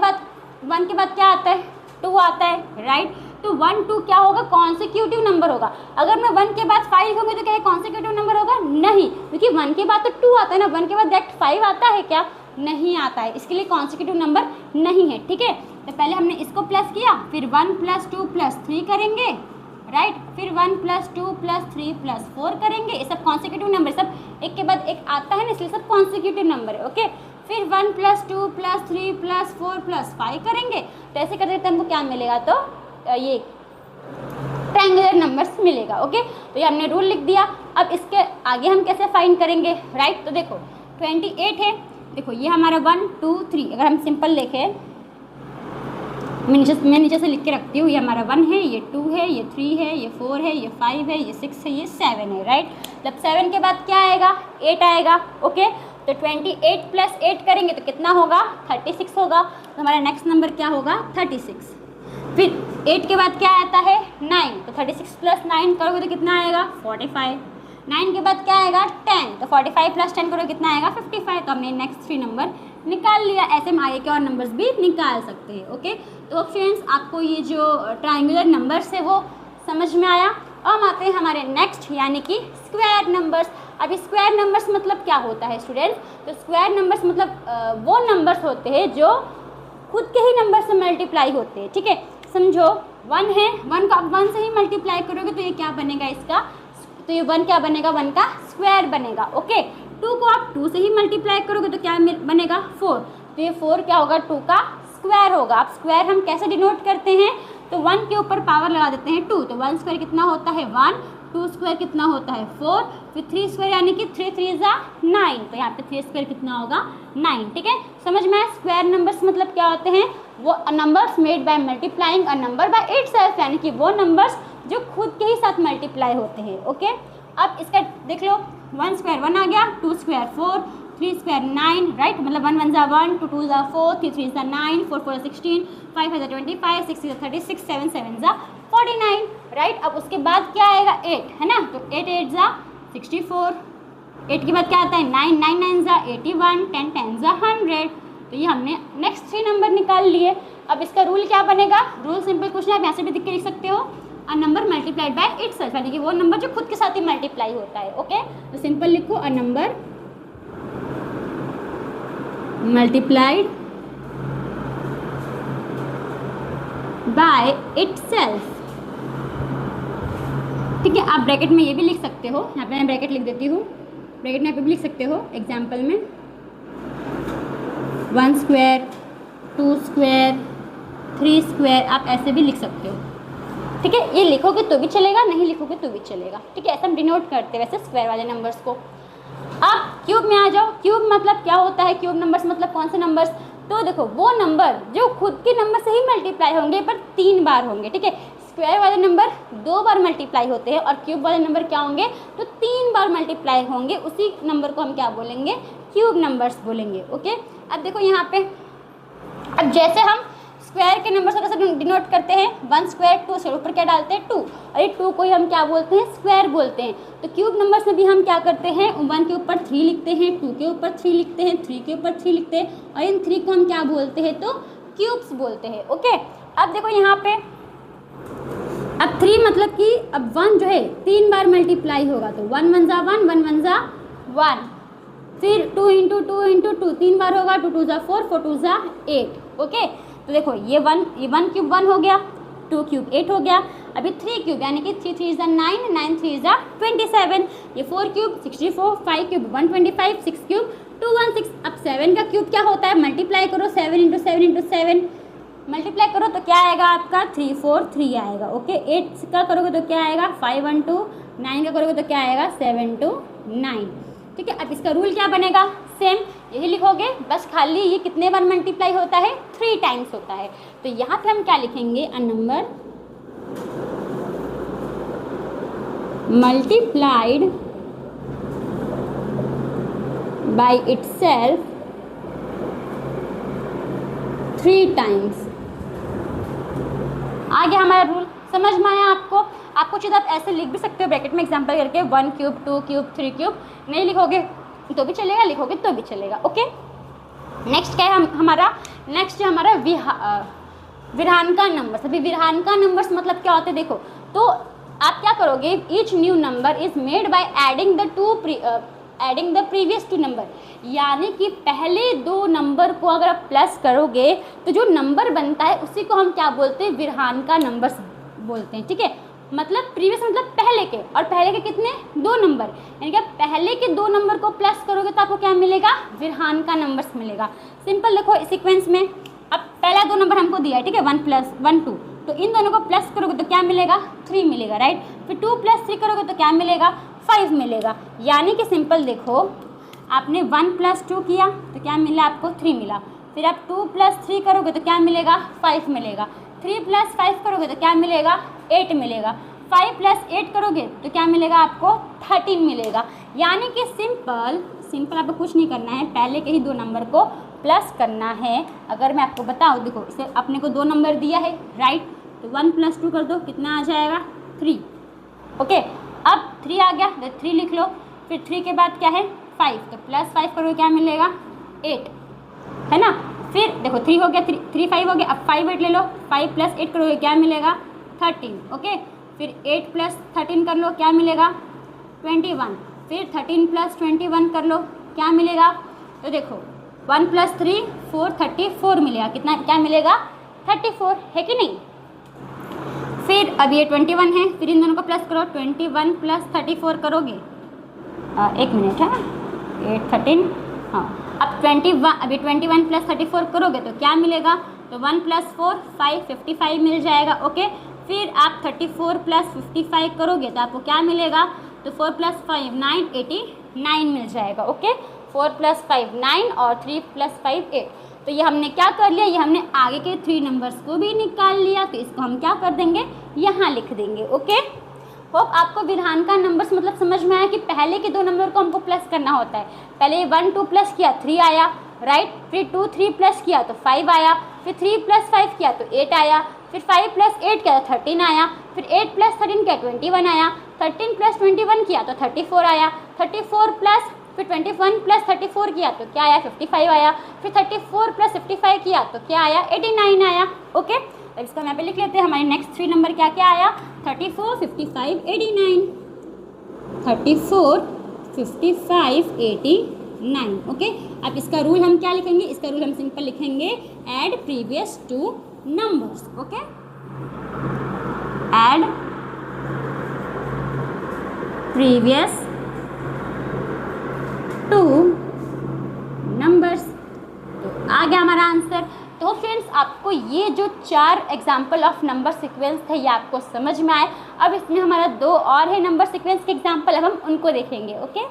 A: के बाद क्या आता है 2 आता है, राइट। तो 1 2 क्या होगा कॉन्सिक्यूटिव नंबर होगा। अगर मैं 1 के बाद 5 लिखूंगी तो क्या कॉन्सिक्यूटिव नंबर होगा, नहीं, क्योंकि 1 के बाद तो 2 आता है ना, 1 के बाद डायरेक्ट 5 आता है क्या, नहीं आता है, इसके लिए कॉन्सिक्यूटिव नंबर नहीं है, ठीक है। तो पहले हमने इसको प्लस किया, फिर 1 + 2 + 3 करेंगे, राइट, फिर 1 + 2 + 3 + 4 करेंगे, ये सब कॉन्सिक्यूटिव नंबर, सब एक के बाद एक आता है ना, इसलिए सब कॉन्सिक्यूटिव नंबर है, ओके। फिर 1 + 2 + 3 + 4 + 5 करेंगे, तो ऐसे करते करते हमको क्या मिलेगा, तो ये ट्रायंगुलर नंबर्स मिलेगा, ओके। तो ये हमने रूल लिख दिया। अब इसके आगे हम कैसे फाइंड करेंगे, राइट। तो देखो 28 है, देखो ये हमारा 1 2 3, अगर हम सिंपल लिखें, मैं नीचे से लिख के रखती हूँ, ये हमारा 1 है, ये 2 है, ये 3 है, ये 4 है, ये 5 है, ये 6 है, ये 7 है, राइट। जब 7 के बाद क्या आएगा 8 आएगा, ओके। तो 28 + 8 करेंगे तो कितना होगा 36 होगा, तो हमारा नेक्स्ट नंबर क्या होगा 36। फिर 8 के बाद क्या आता है 9, तो 36 + 9 करोगे तो कितना आएगा 45। 9 के बाद क्या आएगा 10, तो 45 + 10 करोगे कितना आएगा 55। तो हमने नेक्स्ट 3 नंबर निकाल लिया, ऐसे हम आगे के और नंबर्स भी निकाल सकते हैं, ओके। तो फ्रेंड्स आपको ये जो ट्रायंगुलर नंबर्स है वो समझ में आया। अब हम आते हैं हमारे नेक्स्ट यानी कि स्क्वायर नंबर्स। अभी स्क्वायर नंबर्स मतलब क्या होता है स्टूडेंट्स, तो स्क्वायर नंबर्स मतलब वो नंबर्स होते हैं जो खुद के ही नंबर से मल्टीप्लाई होते हैं, ठीक है। समझो 1 है, 1 को आप 1 से ही मल्टीप्लाई करोगे तो ये क्या बनेगा इसका, तो ये 1 क्या बनेगा 1 का स्क्वायर बनेगा, ओके। 2 को आप 2 से ही मल्टीप्लाई करोगे तो क्या बनेगा 4, तो ये 4 क्या होगा 2 का स्क्वायर होगा। आप स्क्वायर हम कैसे डिनोट करते हैं, तो 1 के ऊपर पावर लगा देते हैं 2, तो 1 स्क्वायर कितना होता है 1, 2 स्क्वायर कितना होता है 4, फिर 3 स्क्वायर यानी कि 3 3 = 9, तो यहाँ पे 3 स्क्वायर कितना होगा 9, ठीक है। समझ में आया। स्क्वायर नंबर्स मतलब क्या होते हैं, वो numbers made by multiplying a number by itself, यानी कि वो नंबर्स जो खुद के ही साथ मल्टीप्लाई होते हैं। ओके, अब इसका देख लो, 1 स्क्वायर 1 आ गया, 2 स्क्वायर 4, 3 स्क्वायर 9, राइट, मतलब 1 1 ज़ा 1, 2 2 ज़ा 4, 3 3 ज़ा 9, 4 4 16, 5 5 ज़ा 25, 6 6 ज़ा 36, 7 7 ज़ा 49, राइट। अब उसके बाद क्या आएगा 8, है ना, तो 8 8 ज़ा 64, 8 के बाद क्या आता है 9 9 9 ज़ा 81, 10 10 ज़ा 100। तो ये हमने नेक्स्ट 3 नंबर निकाल लिए। अब इसका रूल क्या बनेगा, रूल सिंपल क्वेश्चन आप यहाँ से भी देख के लिख सकते हो, अ नंबर मल्टीप्लाइड बाय इटसेल्फ, यानी कि वो नंबर जो खुद के साथ ही मल्टीप्लाई होता है। ओके, तो सिंपल लिखो, अ नंबर मल्टीप्लाइड बाय इटसेल्फ। ठीक है, आप ब्रैकेट में ये भी लिख सकते हो, यहाँ पे मैं ब्रैकेट लिख देती हूँ, ब्रैकेट में यहाँ पे भी लिख सकते हो एग्जाम्पल में 1 स्क्वायर 2 स्क्वायर 3 स्क्वायर, आप ऐसे भी लिख सकते हो। ठीक है, ये लिखोगे तो भी चलेगा, नहीं लिखोगे तो भी चलेगा। ठीक है, ऐसा हम डिनोट करते हैं वैसे स्क्वायर वाले नंबर्स को। अब क्यूब में आ जाओ, क्यूब मतलब क्या होता है, क्यूब नंबर्स मतलब कौन से नंबर्स, तो देखो वो नंबर जो खुद के नंबर से ही मल्टीप्लाई होंगे पर 3 बार होंगे। ठीक है, स्क्वायर वाले नंबर 2 बार मल्टीप्लाई होते हैं और क्यूब वाले नंबर क्या होंगे, तो 3 बार मल्टीप्लाई होंगे, उसी नंबर को हम क्या बोलेंगे, क्यूब नंबर्स बोलेंगे। ओके, अब देखो यहाँ पे, अब जैसे हम स्क्वायर के नंबर से कैसे डिनोट करते हैं, 1 स्क्वायर 2 से ऊपर क्या डालते हैं 2, और ये 2 को ही हम क्या बोलते हैं, स्क्वायर बोलते हैं। तो क्यूब नंबर्स में भी हम क्या करते हैं, 1 के ऊपर 3 लिखते हैं, 2 के ऊपर 3 लिखते हैं, 3 के ऊपर 3 लिखते हैं, और इन 3 को हम क्या बोलते हैं, तो क्यूब्स बोलते हैं। ओके, अब देखो यहाँ पे, अब 3 मतलब कि अब 1 जो है 3 बार मल्टीप्लाई होगा, तो 1 1 ज़ा 1, 1 1 ज़ा 1, फिर 2 इंटू 2 इंटू 2 3 बार होगा, 2 2 ज़ा 4, 4 2 ज़ा 8। ओके, तो देखो ये 1 क्यूब 1 हो गया, 2 क्यूब 8 हो गया, अभी 3 क्यूब यानी कि 3 3 ज़ा 9, 9 3 ज़ा 27, ये 4 क्यूब 64, 5 क्यूब 125, 6 क्यूब 216। अब 7 का क्यूब क्या होता है, मल्टीप्लाई करो, 7 इंटू 7 इंटू 7 मल्टीप्लाई करो तो क्या आएगा आपका 343 आएगा। ओके, 8 का करोगे तो क्या आएगा 512, 9 का करोगे तो क्या आएगा 729। ठीक है, अब इसका रूल क्या बनेगा, सेम यही लिखोगे, बस खाली ये कितने बार मल्टीप्लाई होता है, 3 टाइम्स होता है। तो यहाँ पे हम क्या लिखेंगे, a number multiplied by itself 3 times. आ गया हमारा रूल, समझ में आया आपको। आपको चीज़ आप ऐसे लिख भी सकते हो ब्रैकेट में एग्जांपल करके, 1 क्यूब 2 क्यूब 3 क्यूब, नहीं लिखोगे तो भी चलेगा, लिखोगे तो भी चलेगा। ओके, नेक्स्ट क्या है हमारा, नेक्स्ट है हमारा विरहानका नंबर्स। अभी विरहानका नंबर्स मतलब क्या होते हैं, देखो तो आप क्या करोगे, each new number is made by adding the previous 2 number, यानी कि पहले 2 नंबर को अगर आप प्लस करोगे तो जो नंबर बनता है उसी को हम क्या बोलते हैं, विरहानका नंबर्स बोलते हैं। ठीक है, मतलब प्रीवियस मतलब पहले के, और पहले के कितने 2 नंबर, यानी कि पहले के 2 नंबर को प्लस करोगे तो आपको क्या मिलेगा, विरहानका नंबर्स मिलेगा। सिंपल देखो सीक्वेंस में, अब पहला 2 नंबर हमको दिया है, ठीक है, 1 + 1 2, तो इन दोनों को प्लस करोगे तो क्या मिलेगा 3 मिलेगा, राइट। फिर 2 + 3 करोगे तो क्या मिलेगा 5 मिलेगा, यानी कि सिंपल देखो आपने 1 + 2 किया तो क्या मिला आपको 3 मिला, फिर आप 2 + 3 करोगे तो क्या मिलेगा 5 मिलेगा, 3 + 5 करोगे तो क्या मिलेगा 8 मिलेगा, 5 + 8 करोगे तो क्या मिलेगा आपको 13 मिलेगा। यानी कि सिंपल आपको कुछ नहीं करना है, पहले के ही 2 नंबर को प्लस करना है। अगर मैं आपको बताऊँ, देखो इसे अपने को 2 नंबर दिया है, राइट, तो 1 + 2 कर दो, कितना आ जाएगा 3। ओके, अब 3 आ गया तो 3 लिख लो, फिर 3 के बाद क्या है 5, तो +5 करोगे क्या मिलेगा 8, है ना। फिर देखो 3 हो गया, 3 5 हो गया, अब 5 8 ले लो, 5 + 8 करोगे क्या मिलेगा 13। ओके, फिर 8 + 13 कर लो, क्या मिलेगा 21, फिर 13 + 21 कर लो, क्या मिलेगा, तो देखो 1 + 3 4 34 मिलेगा, कितना क्या मिलेगा 34, है कि नहीं। फिर अब ये 21 है, फिर इन दोनों को प्लस करो, 21 + 34 करोगे, 1 मिनट है, 8 13, हाँ, अब 21 + 34 करोगे तो क्या मिलेगा, तो 1 + 4 5 55 मिल जाएगा। ओके, फिर आप 34 + 55 करोगे तो आपको क्या मिलेगा, तो 4 + 5 9 89 मिल जाएगा। ओके, 4 + 5 9 और 3 + 5 8। तो ये हमने क्या कर लिया, ये हमने आगे के 3 नंबर्स को भी निकाल लिया, तो इसको हम क्या कर देंगे यहाँ लिख देंगे। ओके, होप आपको विधान का नंबर्स मतलब समझ में आया कि पहले के दो नंबर को हमको प्लस करना होता है। पहले 1 2 प्लस किया 3 आया, राइट। फिर 2 3 प्लस किया तो 5 आया, फिर 3 प्लस 5 किया तो 8 आया, फिर 5 प्लस 8 किया तो 13 आया, फिर 8 प्लस 13 किया 21 आया, 13 प्लस 21 किया तो 34 आया, 34 प्लस फिर 21 प्लस 34 किया तो क्या आया 55 आया, फिर 34 प्लस 55 किया तो क्या आया 89 आया। ओके, अब इसको हम यहाँ पे लिख लेते हैं। हमारे नेक्स्ट 3 नंबर क्या क्या आया 34 55 89, 34 55 89। ओके, अब इसका रूल हम क्या लिखेंगे, इसका रूल हम सिंपल लिखेंगे add previous two numbers. Okay, add previous two numbers. तो आ गया हमारा आंसर। तो फ्रेंड्स, आपको ये जो 4 एग्जाम्पल ऑफ नंबर सीक्वेंस थे ये आपको समझ में आए। अब इसमें हमारा 2 और है नंबर सीक्वेंस के एग्जाम्पल, अब हम उनको देखेंगे। ओके,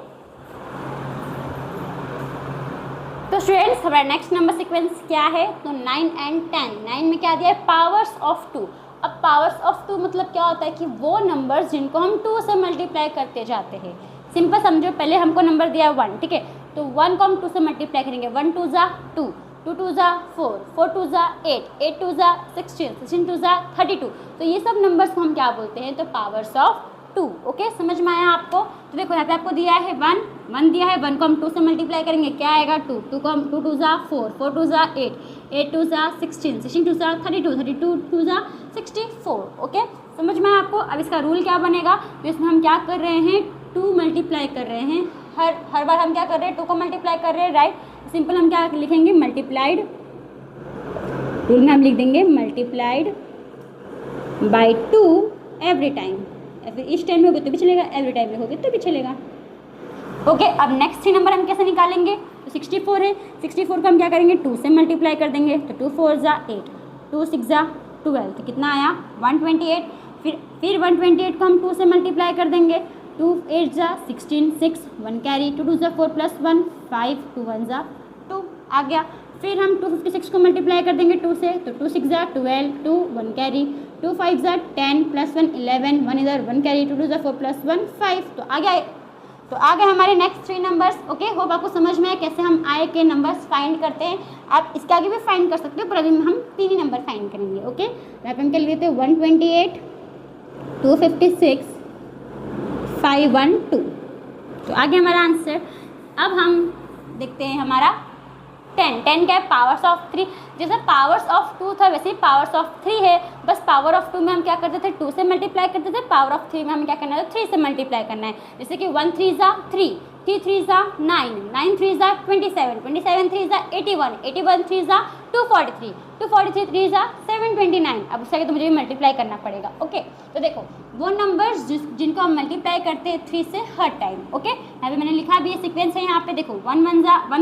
A: तो स्टूडेंट्स हमारा नेक्स्ट नंबर सीक्वेंस क्या है, तो 9 एंड 10। 9 में क्या दिया है पावर्स ऑफ 2। अब पावर्स ऑफ 2 मतलब क्या होता है कि वो नंबर्स जिनको हम 2 से मल्टीप्लाई करते जाते हैं। सिंपल समझो, पहले हमको नंबर दिया 1, ठीक है, तो 1 को हम 2 से मल्टीप्लाई करेंगे। 1 2 ज़ा 2, 2 2 ज़ा 4, 4 2 ज़ा 8, 8 2 ज़ा 16, 16 2 ज़ा 32। तो ये सब नंबर्स को हम क्या बोलते हैं, तो पावर्स ऑफ 2। ओके, समझ में आया आपको। तो देखो यहाँ पे आपको दिया है 1 दिया है, 1 को हम 2 से मल्टीप्लाई करेंगे, क्या आएगा 2, 2 को हम 2 2 ज़ा 4, 4 2 ज़ा 8, 8 2 ज़ा 16, 16 2 ज़ा 32, 32 2 ज़ा 64। ओके, समझ में आया आपको। अब इसका रूल क्या बनेगा, तो इसमें हम क्या कर रहे हैं 2 मल्टीप्लाई कर रहे हैं, हर बार हम क्या कर रहे हैं 2 को मल्टीप्लाई कर रहे हैं, राइट। सिंपल हम क्या लिखेंगे मल्टीप्लाइड, रूल में हम लिख देंगे मल्टीप्लाइड बाय 2 एवरी टाइम। इस टाइम में होगे तो भी चलेगा, एवरी टाइम में होगे तो भी चलेगा। ओके, अब नेक्स्ट 3 नंबर हम कैसे निकालेंगे, तो 64 है, 64 को हम क्या करेंगे 2 से मल्टीप्लाई कर देंगे, तो 2 4 ज़ा 8, 2 6 ज़ा 12, तो कितना आया 128। फिर 128 को हम 2 से मल्टीप्लाई कर देंगे, 2 8 ज़ा 16, 6 1 कैरी, 2 2 ज़ा 4 प्लस 1 5, 2 1 ज़ा 2 आ गया। फिर हम 256 को मल्टीप्लाई कर देंगे 2 से, तो 2 6 ज़ा 12, 2 1 कैरी, 2 5 ज़ा 10 प्लस 1 11, 1 इधर 1 कैरी, 2 2 ज़ा 4 प्लस 1 5। तो आ गया, तो आ गए हमारे नेक्स्ट 3 नंबर्स। ओके, होप आपको समझ में है कैसे हम आए के नंबर्स फाइंड करते हैं। आप इसके आगे भी फाइंड कर सकते हो, पर अभी हम 3 ही नंबर फाइंड करेंगे। ओके, यहाँ पे हम क्या लिख देते हैं 128, 256, 512। तो आ गया हमारा आंसर। अब हम देखते हैं हमारा 10 क्या है पावर्स ऑफ 3। जैसे पावर्स ऑफ 2 था वैसे ही पावर्स ऑफ 3 है, बस पावर ऑफ 2 में हम क्या करते थे 2 से मल्टीप्लाई करते थे, पावर ऑफ 3 में हम क्या करना है 3 से मल्टीप्लाई करना है। जैसे कि 1 3 ज़ा 3, 3 3 ज़ा 9, 9 3 ज़ा 27, 27 3 ज़ा 81, 81 3 ज़ा 243, 243 3 ज़ा 729। अब उसके आगे तो मुझे भी मल्टीप्लाई करना पड़ेगा। ओके, तो देखो वो नंबर्स जिनको हम मल्टीप्लाई करते हैं 3 से हर टाइम। ओके, यहाँ पे मैंने लिखा भी ये सीक्वेंस है, यहाँ पे देखो 1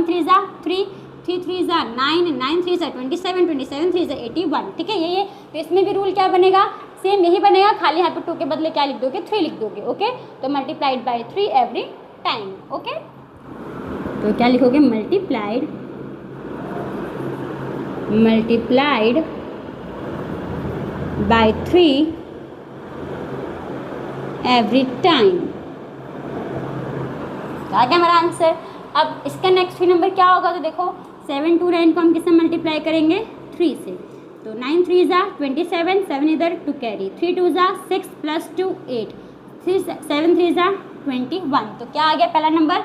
A: 3 ज़ा 3, 3 3 ज़ा 9, 9 3 ज़ा 27, 27 3 ज़ा 81। ठीक है, ये तो इसमें भी रूल क्या बनेगा, सेम यही बनेगा, खाली यहाँ पे 2 के बदले क्या लिख दोगे 3 लिख दोगे। ओके, तो multiplied by 3 every time. Okay, तो क्या लिखोगे मल्टीप्लाइड बाय 3 एवरी टाइम। आ गया हमारा आंसर। अब इसका नेक्स्ट 3 नंबर क्या होगा, तो देखो 7 2 9 को हम किससे मल्टीप्लाई करेंगे 3 से, तो 9 3 ज़ा 27, 7 इधर 2 कैरी, 3 2 ज़ा 6 प्लस 2 8, 7 3 ज़ा 21। तो क्या आ गया पहला नंबर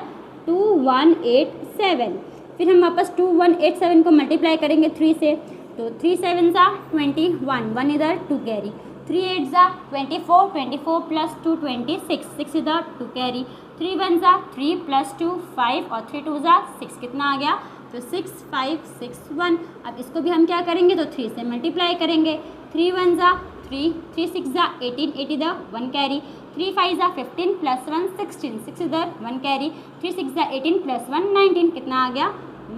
A: 2187। फिर हम वापस 2187 को मल्टीप्लाई करेंगे 3 से, तो 3 7 ज़ा 21, 1 इधर 2 कैरी, 3 8 ज़ा 24, 24 प्लस 2 26, 6 इधर 2 कैरी, 3 1 ज़ा 3 प्लस 2 5 और 3 2 ज़ा 6, कितना आ गया तो 6 5 6 1। अब इसको भी हम क्या करेंगे तो 3 से मल्टीप्लाई करेंगे, 3 1 ज़ा 3, 3 6 ज़ा 18, 8 इधर 1 कैरी, 3 5 ज़ा 15 प्लस 1 16, 6 इधर 1 कैरी, 3 6 ज़ा 18 प्लस 1 19, कितना आ गया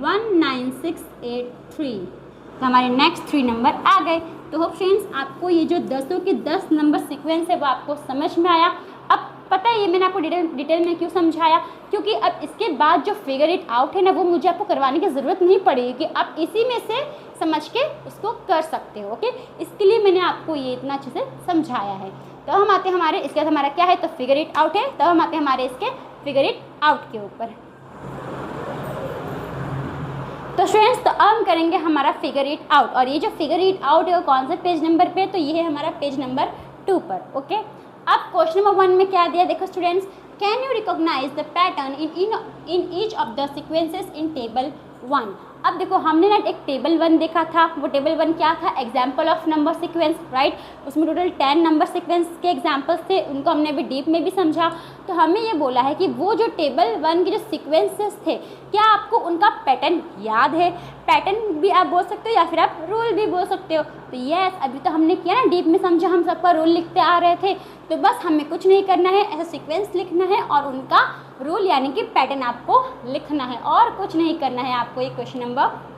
A: 19683। तो हमारे नेक्स्ट 3 नंबर आ गए। तो होप फ्रेंड्स आपको ये जो 10 के 10 नंबर सीक्वेंस है वो आपको समझ में आया। अब पता है ये मैंने आपको डिटेल में क्यों समझाया, क्योंकि अब इसके बाद जो फिगर इट आउट है ना वो मुझे आपको करवाने की ज़रूरत नहीं पड़ेगी कि आप इसी में से समझ के उसको कर सकते हो। ओके, इसके लिए मैंने आपको ये इतना अच्छे से समझाया है। तो हम आते हैं हमारे इसके बाद हमारा क्या है, तो फिगर इट आउट है। तो हम आते हैं हमारे इसके फिगर इट आउट के ऊपर। तो स्टूडेंट्स तो अब हम करेंगे हमारा फिगर इट आउट, और ये जो फिगर इट आउट है वो कौन से पेज नंबर पे, तो ये है हमारा पेज नंबर 2 पर। ओके, अब क्वेश्चन नंबर 1 में क्या दिया, देखो students, can you recognise the pattern in each of the sequences in table 1। अब देखो हमने ना एक टेबल 1 देखा था, वो टेबल 1 क्या था, example of number sequence, right. उसमें टोटल 10 नंबर सीक्वेंस के एग्जाम्पल्स थे, उनको हमने अभी डीप में भी समझा। तो हमें ये बोला है कि वो जो टेबल 1 के जो सीक्वेंसेस थे, क्या आपको उनका पैटर्न याद है। पैटर्न भी आप बोल सकते हो या फिर आप रूल भी बोल सकते हो। तो यस, अभी तो हमने किया ना, डीप में समझा, हम सबका रूल लिखते आ रहे थे। तो बस हमें कुछ नहीं करना है, ऐसा सीक्वेंस लिखना है और उनका रूल यानी कि पैटर्न आपको लिखना है, और कुछ नहीं करना है आपको। ये क्वेश्चन नंबर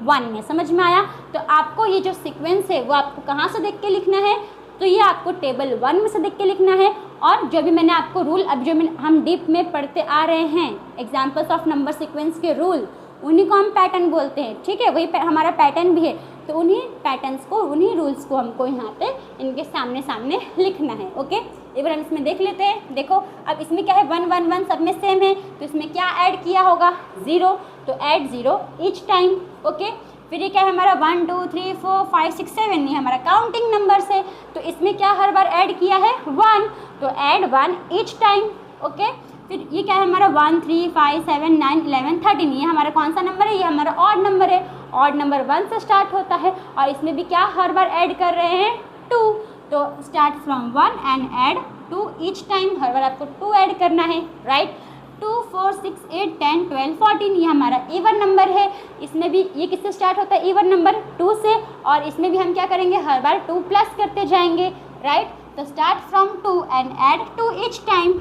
A: 1 में समझ में आया। तो आपको ये जो सीक्वेंस है वो आपको कहाँ से देख के लिखना है, तो ये आपको टेबल 1 में से देख के लिखना है। और जो भी मैंने आपको रूल अब जो हम डीप में पढ़ते आ रहे हैं, एग्जाम्पल्स ऑफ नंबर सीक्वेंस के रूल, उन्हीं को हम पैटर्न बोलते हैं। ठीक है, वही हमारा पैटर्न भी है। तो उन्हीं पैटर्न्स को, उन्हीं रूल्स को हमको यहाँ पे इनके सामने सामने लिखना है। ओके, एक बार हम इसमें देख लेते हैं। देखो अब इसमें क्या है, 1 1 1 सब में सेम है, तो इसमें क्या ऐड किया होगा, 0, तो ऐड 0 ईच टाइम। ओके, फिर ये क्या है हमारा 1 2 3 4 5 6 7, ये हमारा काउंटिंग नंबर्स है। तो इसमें क्या हर बार ऐड किया है 1, तो ऐड 1 ईच टाइम। ओके, फिर ये क्या है हमारा 1 3 5 7 9 11 13, ये हमारा कौन सा नंबर है, ये हमारा ऑड नंबर है। ऑड नंबर 1 से स्टार्ट होता है, और इसमें भी क्या हर बार ऐड कर रहे हैं 2, तो start from 1 and add 2 each time, हर बार आपको 2 ऐड करना है, राइट। 2 4 6 8 10 12 14, ये हमारा इवन नंबर है। इसमें भी ये किससे स्टार्ट होता है, इवन नंबर 2 से, और इसमें भी हम क्या करेंगे, हर बार 2 प्लस करते जाएंगे, राइट। तो start from 2 and add 2 each time.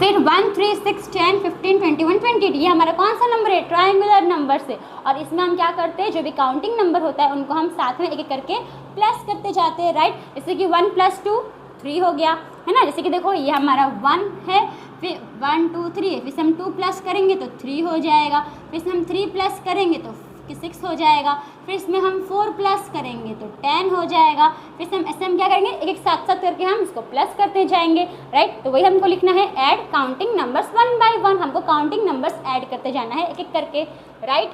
A: फिर 1 3 6 10 15 21 20, ये हमारा कौन सा नंबर है, ट्रायंगुलर नंबर से। और इसमें हम क्या करते हैं, जो भी काउंटिंग नंबर होता है उनको हम साथ में एक एक करके प्लस करते जाते हैं, राइट। जैसे कि 1 + 2 3 हो गया, है ना। जैसे कि देखो ये हमारा 1 है, फिर 1 2 3, फिर से हम 2 प्लस करेंगे तो 3 हो जाएगा, फिर से हम 3 प्लस करेंगे तो 6 हो जाएगा, फिर इसमें हम 4 प्लस करेंगे तो 10 हो जाएगा। फिर से हम ऐसे हम क्या करेंगे, एक एक साथ साथ करके हम इसको प्लस करते जाएंगे, राइट। तो वही हमको लिखना है, ऐड काउंटिंग नंबर्स 1 by 1, हमको काउंटिंग नंबर्स ऐड करते जाना है एक एक करके, राइट।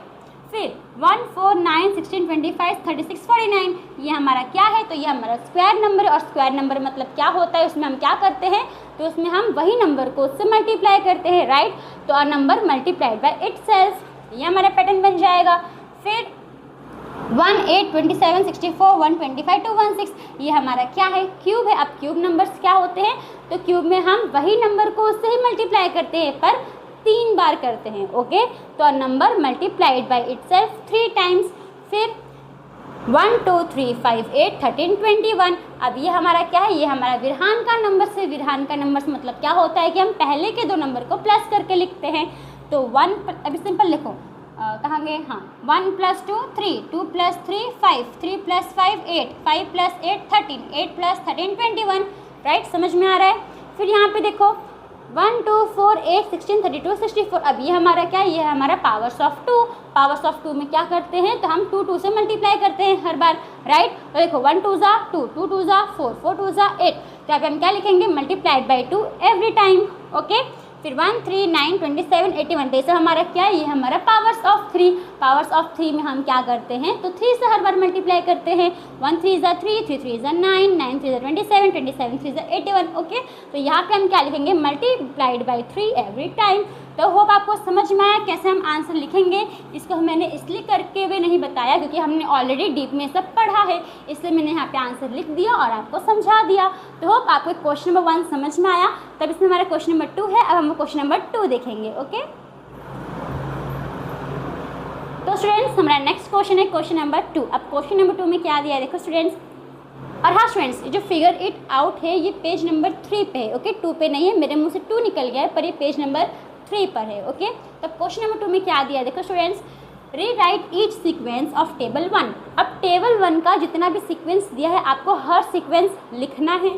A: फिर 1 4 9 16 25 36 49, ये हमारा क्या है, तो ये हमारा स्क्वायर नंबर है। और स्क्वायर नंबर मतलब क्या होता है, उसमें हम क्या करते हैं, तो उसमें हम वही नंबर को उससे मल्टीप्लाई करते हैं, राइट। तो और नंबर मल्टीप्लाइड बाय इटसेल्फ, ये हमारा पैटर्न बन जाएगा। फिर 1 8 27 64 125 216, ये हमारा क्या है, क्यूब है। अब क्यूब नंबर्स क्या होते हैं, तो क्यूब में हम वही नंबर को उससे ही मल्टीप्लाई करते हैं, पर 3 बार करते हैं। ओके, तो number multiplied by itself 3 times. फिर 1 2 3 5 8 13 21, अब ये हमारा क्या है, ये हमारा विरहान का नंबर से। विरहान का नंबर से मतलब क्या होता है कि हम पहले के 2 नंबर को प्लस करके लिखते हैं। तो 1, अभी सिंपल लिखो, कहाँ गए, हाँ 1 + 2 3, 2 + 3 5, 3 + 5 8, 5 + 8 13, 8 + 13 21, राइट। समझ में आ रहा है। फिर यहाँ पे देखो 1 2 4 8 16 32 64, अब ये हमारा क्या है, ये हमारा पावर्स ऑफ 2। पावर्स ऑफ 2 में क्या करते हैं, तो हम 2 2 से मल्टीप्लाई करते हैं हर बार, राइट। तो देखो 1 2 ज़ा 2, 2 2 ज़ा 4, 4 2 ज़ा 8, तो अब हम क्या लिखेंगे, multiplied by 2 every time. Okay, फिर 1 3 9 27 81, तो इसे हमारा क्या है, ये हमारा पावर्स ऑफ 3। पावर्स ऑफ 3 में हम क्या करते हैं, तो 3 से हर बार मल्टीप्लाई करते हैं। 1 3 ज़ा 3, 3 3 ज़ा 9, 9 3 ज़ा 27, 27 3 ज़ा 81। ओके, तो यहाँ पे हम क्या लिखेंगे, मल्टीप्लाइड बाई 3 एवरी टाइम। तो होप आपको समझ में आया कैसे हम आंसर लिखेंगे। इसको मैंने इसलिए करके हुए नहीं बताया क्योंकि हमने ऑलरेडी डीप में सब पढ़ा है, इसलिए मैंने यहाँ पे आंसर लिख दिया और आपको समझा दिया। तो होप आपको क्वेश्चन नंबर 1 समझ में आया। तब इसमें हमारा क्वेश्चन नंबर 2 है, अब हम क्वेश्चन नंबर 2 देखेंगे। ओके, तो स्टूडेंट्स हमारा नेक्स्ट क्वेश्चन है क्वेश्चन नंबर 2। अब क्वेश्चन नंबर 2 में क्या दिया है, देखो स्टूडेंट्स। और हाँ स्टूडेंट्स, जो फिगर इट आउट है ये पेज नंबर 3 पे है। ओके, 2 पे नहीं है, मेरे मुंह से 2 निकल गया है, पर ये पेज नंबर 3 पर है। ओके, तो क्वेश्चन नंबर 2 में क्या दिया है, देखो students, rewrite each sequence of table 1। अब टेबल 1 का जितना भी सीक्वेंस दिया है आपको हर सीक्वेंस लिखना है।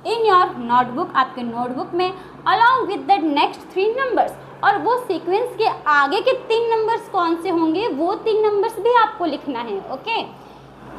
A: इन योर नोटबुक, आपके नोटबुक में, along with the next 3 numbers. और वो सीक्वेंस के आगे के 3 नंबर्स कौन से होंगे, वो 3 नंबर्स भी आपको लिखना है। ओके,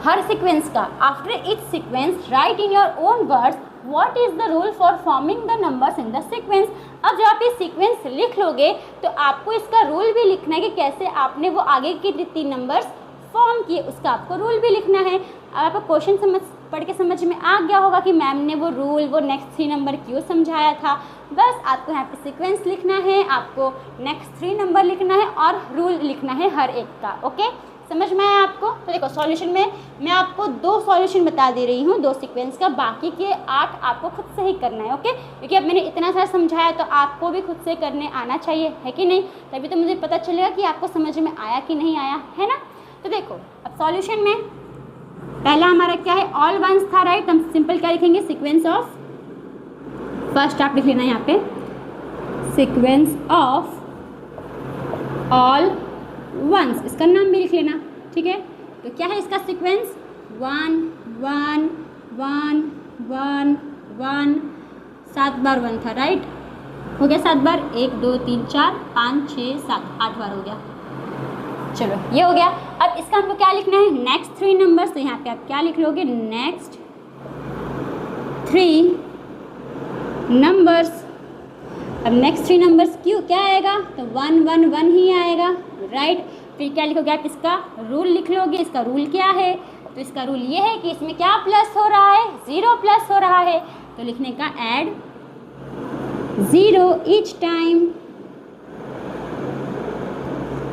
A: हर सीक्वेंस का। After each sequence right in your own words what is the rule for forming the numbers in the sequence. अब जब आप ये सीक्वेंस लिख लोगे तो आपको इसका रूल भी लिखना है कि कैसे आपने वो आगे के 3 नंबर्स फॉर्म किए, उसका आपको रूल भी लिखना है। अब आपको क्वेश्चन पढ़ के समझ में आ गया होगा कि मैम ने वो रूल, वो नेक्स्ट 3 नंबर क्यों समझाया था। बस आपको यहाँ पे सीक्वेंस लिखना है, आपको नेक्स्ट 3 नंबर लिखना है और रूल लिखना है हर एक का। ओके, समझ में आया आपको। तो देखो सॉल्यूशन में मैं आपको 2 सॉल्यूशन बता दे रही हूँ 2 सीक्वेंस का, बाकी के 8 आपको खुद से ही करना है। ओके, क्योंकि अब मैंने इतना सारा समझाया तो आपको भी खुद से करने आना चाहिए, है कि नहीं, तभी तो मुझे पता चलेगा कि आपको समझ में आया कि नहीं आया, है ना। तो देखो अब सॉल्यूशन में पहला हमारा क्या है, ऑल वंस था, राइट। हम सिंपल क्या लिखेंगे, सीक्वेंस ऑफ, फर्स्ट आप लिख लेना यहाँ पे सीक्वेंस ऑफ ऑल वंस, इसका नाम भी लिख लेना, ठीक है। तो क्या है इसका सीक्वेंस, 1 1 1 1 1, 7 बार 1 था, राइट। हो गया 7 बार, 1 2 3 4 5 6 7 8 बार हो गया। चलो ये हो गया। अब इसका हमको क्या लिखना है, नेक्स्ट 3 नंबर्स। तो यहाँ पे आप क्या लिख लोगे, नेक्स्ट 3 नंबर्स। अब नेक्स्ट 3 नंबर्स क्यों क्या आएगा, तो 1 1 1 ही आएगा, राइट। फिर क्या लिखोगे आप, इसका रूल लिख लोगे। इसका रूल क्या है, तो इसका रूल ये है कि इसमें क्या प्लस हो रहा है, 0 प्लस हो रहा है। तो लिखने का ऐड 0 ईच टाइम।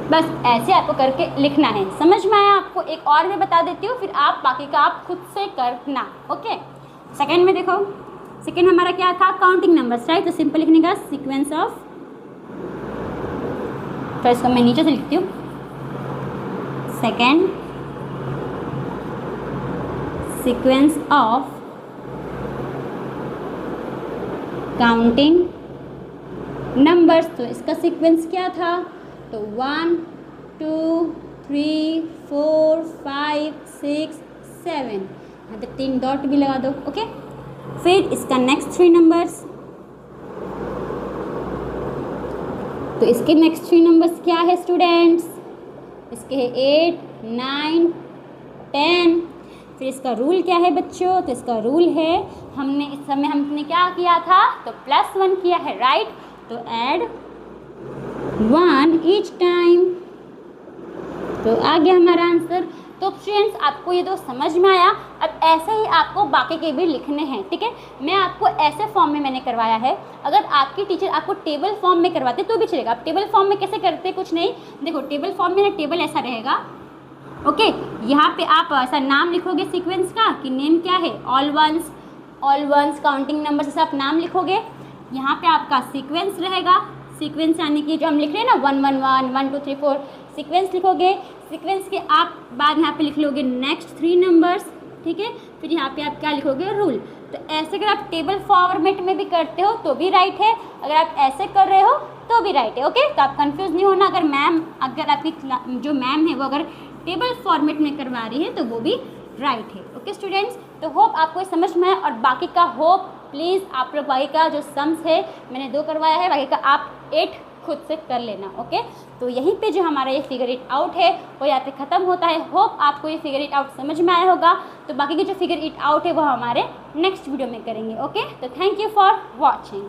A: बस ऐसे आपको करके लिखना है। समझ में आया आपको। एक और मैं बता देती हूँ, फिर आप बाकी का आप खुद से करना। ओके, सेकंड में देखो, सेकंड हमारा क्या था, काउंटिंग नंबर्स, राइट। तो सिंपल लिखने का सीक्वेंस ऑफ, तो इसको मैं नीचे से लिखती हूँ, second sequence of counting numbers. तो इसका सीक्वेंस क्या था, तो 1 2 3 4 5 6 7, यहाँ पे 3 डॉट भी लगा दो। ओके, फिर इसका नेक्स्ट 3 नंबर्स, तो इसके नेक्स्ट 3 नंबर्स क्या है स्टूडेंट्स, इसके है 8 9 10। फिर इसका रूल क्या है बच्चों, तो इसका रूल है, हमने इस समय हमने क्या किया था, तो +1 किया है, राइट। तो ऐड 1 ईच टाइम। तो आ गया हमारा आंसर। तो स्टूडेंट्स आपको ये 2 समझ में आया। अब ऐसे ही आपको बाकी के भी लिखने हैं, ठीक है। मैं आपको ऐसे फॉर्म में मैंने करवाया है, अगर आपकी टीचर आपको टेबल फॉर्म में करवाते तो भी चलेगा। आप टेबल फॉर्म में कैसे करते, कुछ नहीं, देखो टेबल फॉर्म में ना, टेबल ऐसा रहेगा। ओके, यहाँ पे आप ऐसा नाम लिखोगे सीक्वेंस का, कि नेम क्या है, ऑल वंस काउंटिंग नंबर, जैसे आप नाम लिखोगे। यहाँ पे आपका सीक्वेंस रहेगा, सीक्वेंस यानी कि जो हम लिख रहे हैं ना 1 1 1 1 2 3 4, सीक्वेंस लिखोगे। सीक्वेंस के आप बाद यहाँ पे लिख लोगे नेक्स्ट 3 नंबर्स, ठीक है। फिर यहाँ पे आप क्या लिखोगे, रूल। तो ऐसे अगर आप टेबल फॉर्मेट में भी करते हो तो भी राइट है, अगर आप ऐसे कर रहे हो तो भी राइट है। ओके, तो आप कंफ्यूज नहीं होना। अगर आपकी जो मैम है वो अगर टेबल फॉर्मेट में करवा रही है तो वो भी राइट है। ओके स्टूडेंट्स, तो होप आपको समझ में आए। और बाकी का होप प्लीज़ आप लोग बाकी का जो सम्स है मैंने 2 करवाया है, बाकी का आप 8 खुद से कर लेना। ओके, तो यहीं पे जो हमारा ये फिगर इट आउट है वो यहाँ पे ख़त्म होता है। होप आपको ये फिगर इट आउट समझ में आया होगा। तो बाकी की जो फिगर इट आउट है वो हमारे नेक्स्ट वीडियो में करेंगे। ओके, तो थैंक यू फॉर वॉचिंग।